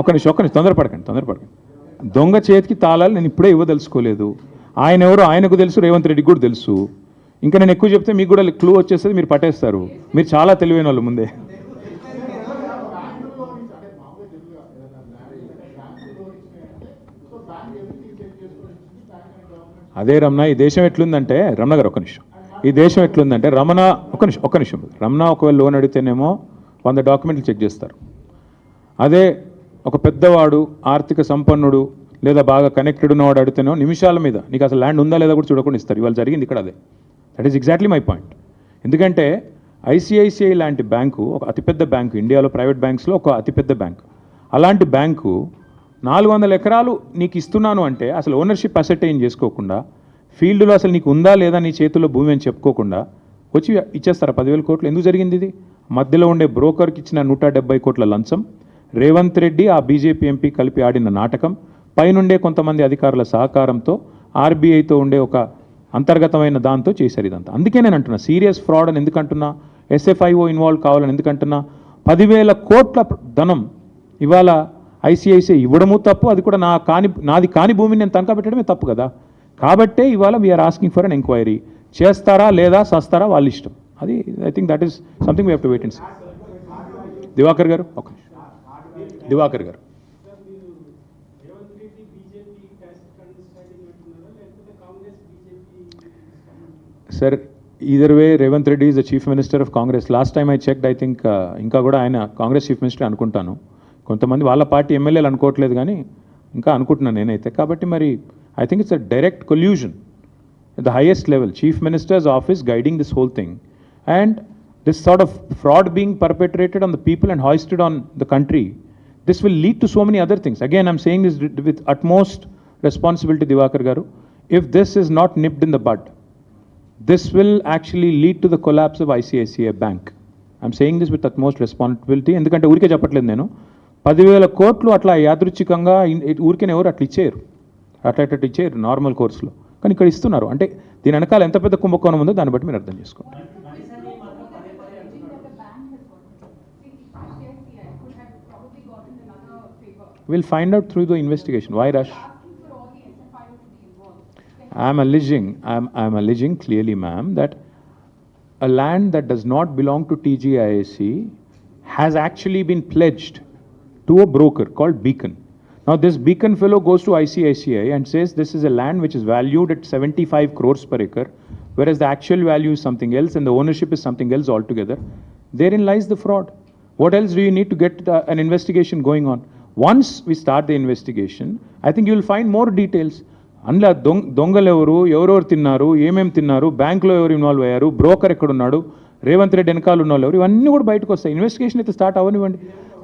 ఒక్క నిమిషం తొందరపడకండి. దొంగ చేతికి తాళాలు నేను ఇప్పుడే ఇవ్వదలుచుకోలేదు. ఆయన ఎవరో ఆయనకు తెలుసు, రేవంత్ రెడ్డికి కూడా తెలుసు. ఇంకా నేను ఎక్కువ చెప్తే మీకు కూడా క్లూ వచ్చేస్తుంది, మీరు పట్టేస్తారు. మీరు చాలా తెలివైన వాళ్ళు ముందే. అదే రమణ, ఈ దేశం ఎట్లుందంటే, రమణ గారు ఒక్క నిమిషం, ఈ దేశం ఎట్లుందంటే రమణ ఒక్క నిమిషం రమణ ఒకవేళ లోన్ అడిగితేనేమో 100 డాక్యుమెంట్లు చెక్ చేస్తారు. అదే ఒక పెద్దవాడు, ఆర్థిక సంపన్నుడు లేదా బాగా కనెక్టెడ్ ఉన్నవాడు అడిగితేనేమో నిమిషాల మీద నీకు అసలు ల్యాండ్ ఉందా లేదా కూడా చూడకుండా ఇస్తారు. ఇవాళ జరిగింది ఇక్కడ అదే. That is exactly my point. ఎందుకంటే ఐసిఐసిఐ లాంటి బ్యాంకు ఒక అతిపెద్ద బ్యాంకు, ఇండియాలో ప్రైవేట్ బ్యాంక్స్లో ఒక అతిపెద్ద బ్యాంకు. అలాంటి బ్యాంకు 400 ఎకరాలు నీకు ఇస్తున్నాను అంటే అసలు ఓనర్షిప్ అసెటైన్ చేసుకోకుండా, ఫీల్డ్లో అసలు నీకు ఉందా లేదా నీ చేతుల్లో భూమి అని చెప్పుకోకుండా వచ్చి ఇచ్చేస్తారా 10,000 కోట్లు? ఎందుకు జరిగింది ఇది? మధ్యలో ఉండే బ్రోకర్కి ఇచ్చిన 170 కోట్ల లంచం, రేవంత్ రెడ్డి ఆ బీజేపీ ఎంపీ కలిపి ఆడిన నాటకం, పైనుండే కొంతమంది అధికారుల సహకారంతో ఆర్బీఐతో ఉండే ఒక అంతర్గతమైన దాంతో చేశారు ఇదంతా. అందుకే నేను అంటున్నా సీరియస్ ఫ్రాడ్ అని ఎందుకంటున్నా, ఎస్ఎఫ్ఐఓ ఇన్వాల్వ్ కావాలని ఎందుకంటున్నా. 10,000 కోట్ల ధనం ఇవాళ ఐసిఐసిఐ ఇవ్వడము తప్పు, అది కూడా నాది కాని భూమిని నేను తనఖా పెట్టడమే తప్పు కదా. కాబట్టే ఇవాళ we're asking for an enquiry. చేస్తారా లేదా సస్తారా వాళ్ళ ఇష్టం. అది I think that is something we have to wait and see. Diwakar గారు sir, either way Revanth Reddy is the chief minister of Congress. Last time I checked, I think ఇంకా కూడా ఆయన కాంగ్రెస్ చీఫ్ మినిస్టర్ అనుకుంటాను. కొంతమంది వాళ్ళ పార్టీ ఎమ్మెల్యేలు అనుకోవట్లేదు కానీ ఇంకా అనుకుంటున్నాను నేనైతే. కాబట్టి మరి I think it's a direct collusion at the highest level, Chief Minister's office guiding this whole thing, and this sort of fraud being perpetrated on the people and hoisted on the country. This will lead to so many other things. Again, I'm saying this with utmost responsibility, Divakar Garu. If this is not nipped in the bud, this will actually lead to the collapse of ICICI Bank. I'm saying this with utmost responsibility. ఎందుకంటే ఊరికే చెప్పట్లేదు నేను. 10,000 కోట్లు అట్లా యాదృచ్ఛికంగా ఊరికే ఎవరు అట్లా ఇచ్చేయరు, అట్లా ఇచ్చేయరు నార్మల్ కోర్సులో. కానీ ఇక్కడ ఇస్తున్నారు. అంటే దీని వెనకాల ఎంత పెద్ద కుంభకోణం ఉందో దాన్ని బట్టి మీరు అర్థం చేసుకోండి. We'll find out through the investigation. Why rush? I'm alleging clearly, ma'am, that a land that does not belong to TGIAC has actually been pledged to a broker called Beacon. Now this Beacon fellow goes to ICICI and says this is a land which is valued at 75 crores per acre, whereas the actual value is something else and the ownership is something else altogether. Therein lies the fraud. What else do you need to get an investigation going on? Once we start the investigation, I think you will find more details. అందులో దొంగలు ఎవరెవరు తిన్నారు, ఏమేమి తిన్నారు, బ్యాంకులో ఎవరు involve అయ్యారు, broker ఎక్కడున్నాడు, రేవంత్ రెడ్డి వెనకాల ఉన్న వాళ్ళు ఎవరు, ఇవన్నీ కూడా బయటకు వస్తాయి. ఇన్వెస్టిగేషన్ అయితే స్టార్ట్ అవ్వనివ్వండి.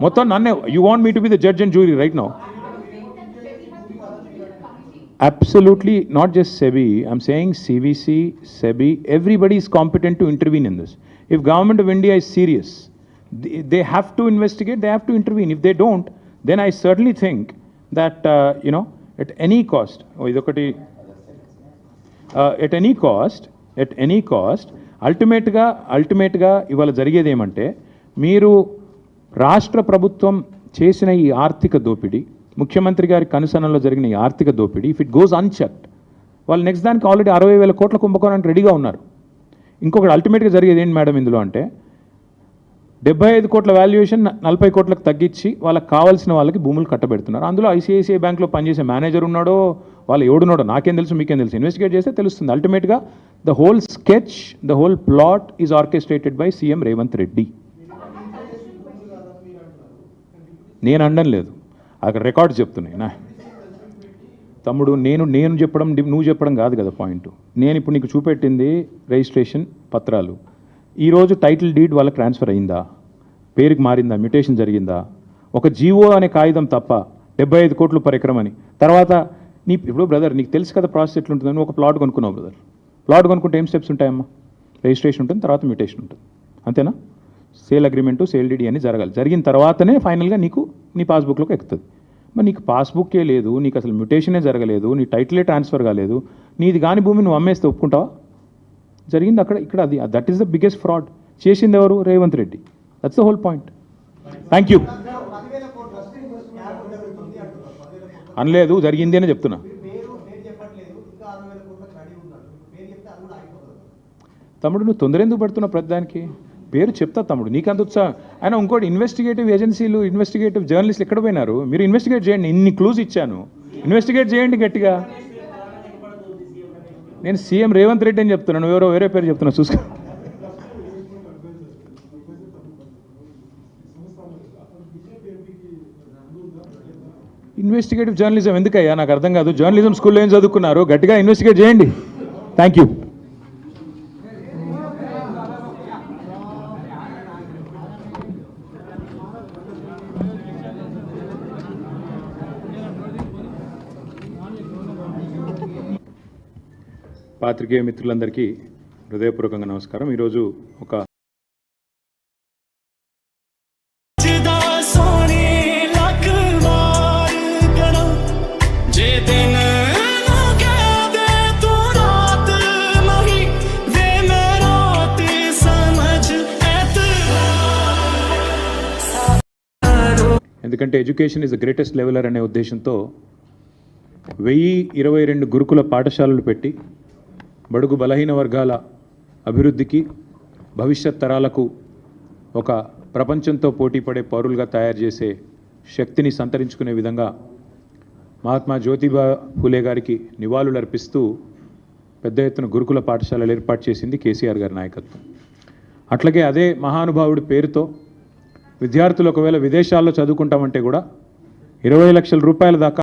మొత్తం నన్నే you want me to be the judge and jury right now? Absolutely, not just SEBI. I'm saying CVC, SEBI, everybody is competent to intervene in this. If Government of India is serious, they have to investigate, they have to intervene. If they don't, then I certainly think that, at any cost, at any cost, ultimately, ఇవాళ జరిగేది ఏమంటే, మీరు రాష్ట్ర ప్రభుత్వం చేసిన ఈ ఆర్థిక దోపిడీ, ముఖ్యమంత్రి గారి కనుసనలో జరిగిన ఈ ఆర్థిక దోపిడీ, ఇఫ్ ఇట్ గోస్ అన్చెక్డ్, వాళ్ళు నెక్స్ట్ దానికి ఆల్రెడీ 60,000 కోట్ల కుంభకోణానికి రెడీగా ఉన్నారు. ఇంకొకటి అల్టిమేట్గా జరిగేది ఏంటి మేడం ఇందులో అంటే, 75 కోట్ల వాల్యుయేషన్ 40 కోట్లకు తగ్గించి వాళ్ళకి కావాల్సిన వాళ్ళకి భూములు కట్టబెడుతున్నారు. అందులో ఐసిఐసిఐ బ్యాంక్లో పనిచేసే మేనేజర్ ఉన్నాడో, వాళ్ళు ఎవడున్నాడో నాకేం తెలుసు, మీకేం తెలుసు, ఇన్వెస్టిగేట్ చేస్తే తెలుస్తుంది. అల్టిమేట్గా the whole sketch, the whole plot is orchestrated by CM Revanth Reddy. నేను అనడం లేదు, అక్కడ రికార్డ్స్ చెప్తున్నాయి నా తమ్ముడు. నేను చెప్పడం నువ్వు చెప్పడం కాదు కదా పాయింట్. నేను ఇప్పుడు నీకు చూపెట్టింది రిజిస్ట్రేషన్ పత్రాలు. ఈరోజు టైటిల్ డీడ్ వాళ్ళకి ట్రాన్స్ఫర్ అయిందా, పేరుకి మారిందా, మ్యూటేషన్ జరిగిందా? ఒక జీవో అనే కాగితం తప్ప 75 కోట్లు పర్ ఎకరం అని. తర్వాత ఇప్పుడు బ్రదర్ నీకు తెలుసు కదా ప్రాసెస్ ఎట్లుంటుందని. ఒక ప్లాట్ కొనుక్కున్నావు బ్రదర్, ప్లాట్ కొనుక్కుంటే ఏం స్టెప్స్ ఉంటాయమ్మా? రిజిస్ట్రేషన్ ఉంటుంది, తర్వాత మ్యూటేషన్ ఉంటుంది, అంతేనా? సేల్ అగ్రిమెంటు, సేల్ డీడీ అని జరగాలి. జరిగిన తర్వాతనే ఫైనల్గా నీకు నీ పాస్బుక్లోకి ఎక్కుతుంది. మరి నీకు పాస్బుక్కే లేదు, నీకు అసలు మ్యూటేషనే జరగలేదు, నీ టైటిలే ట్రాన్స్ఫర్ కాలేదు, నీది కాని భూమి నువ్వు అమ్మేస్తే ఒప్పుకుంటావా? జరిగింది అక్కడ, ఇక్కడ అది. That is the biggest fraud. చేసింది ఎవరు? Revanth Reddy. That's the whole point. Thank you. అనలేదు, జరిగింది అని చెప్తున్నా. తమ్ముడు నువ్వు తొందర ఎందుకు పడుతున్నావు ప్రతిదానికి? పేరు చెప్తా తమ్ముడు, నీకంత ఉత్సాహం. ఆయన ఇంకోటి, ఇన్వెస్టిగేటివ్ ఏజెన్సీలు, ఇన్వెస్టిగేటివ్ జర్నలిస్టులు ఎక్కడ పోయినారు? మీరు ఇన్వెస్టిగేట్ చేయండి, ఇన్ని క్లూస్ ఇచ్చాను, ఇన్వెస్టిగేట్ చేయండి గట్టిగా. నేను సీఎం రేవంత్ రెడ్డి అని చెప్తున్నాను, ఎవరో వేరే పేరు చెప్తున్నా, చూసుకో. ఇన్వెస్టిగేటివ్ జర్నలిజం ఎందుకయ్యా? నాకు అర్థం కాదు. జర్నలిజం స్కూల్లో ఏం చదువుకున్నారు? గట్టిగా ఇన్వెస్టిగేట్ చేయండి. Thank you. పాత్రికేయ మిత్రులందరికీ హృదయపూర్వకంగా నమస్కారం. ఈరోజు ఒక ఎందుకంటే education is the greatest leveller అనే ఉద్దేశంతో 1022 గురుకుల పాఠశాలలు పెట్టి బడుగు బలహీన వర్గాల అభివృద్ధికి, భవిష్యత్ తరాలకు ఒక ప్రపంచంతో పోటీపడే పౌరులుగా తయారు చేసే శక్తిని సంతరించుకునే విధంగా మహాత్మా జ్యోతిబా ఫూలే గారికి నివాళులు అర్పిస్తూ పెద్ద ఎత్తున గురుకుల పాఠశాలలు ఏర్పాటు చేసింది కేసీఆర్ గారి నాయకత్వం. అట్లాగే అదే మహానుభావుడి పేరుతో విద్యార్థులు ఒకవేళ విదేశాల్లో చదువుకుంటామంటే కూడా 20 లక్షల రూపాయల దాకా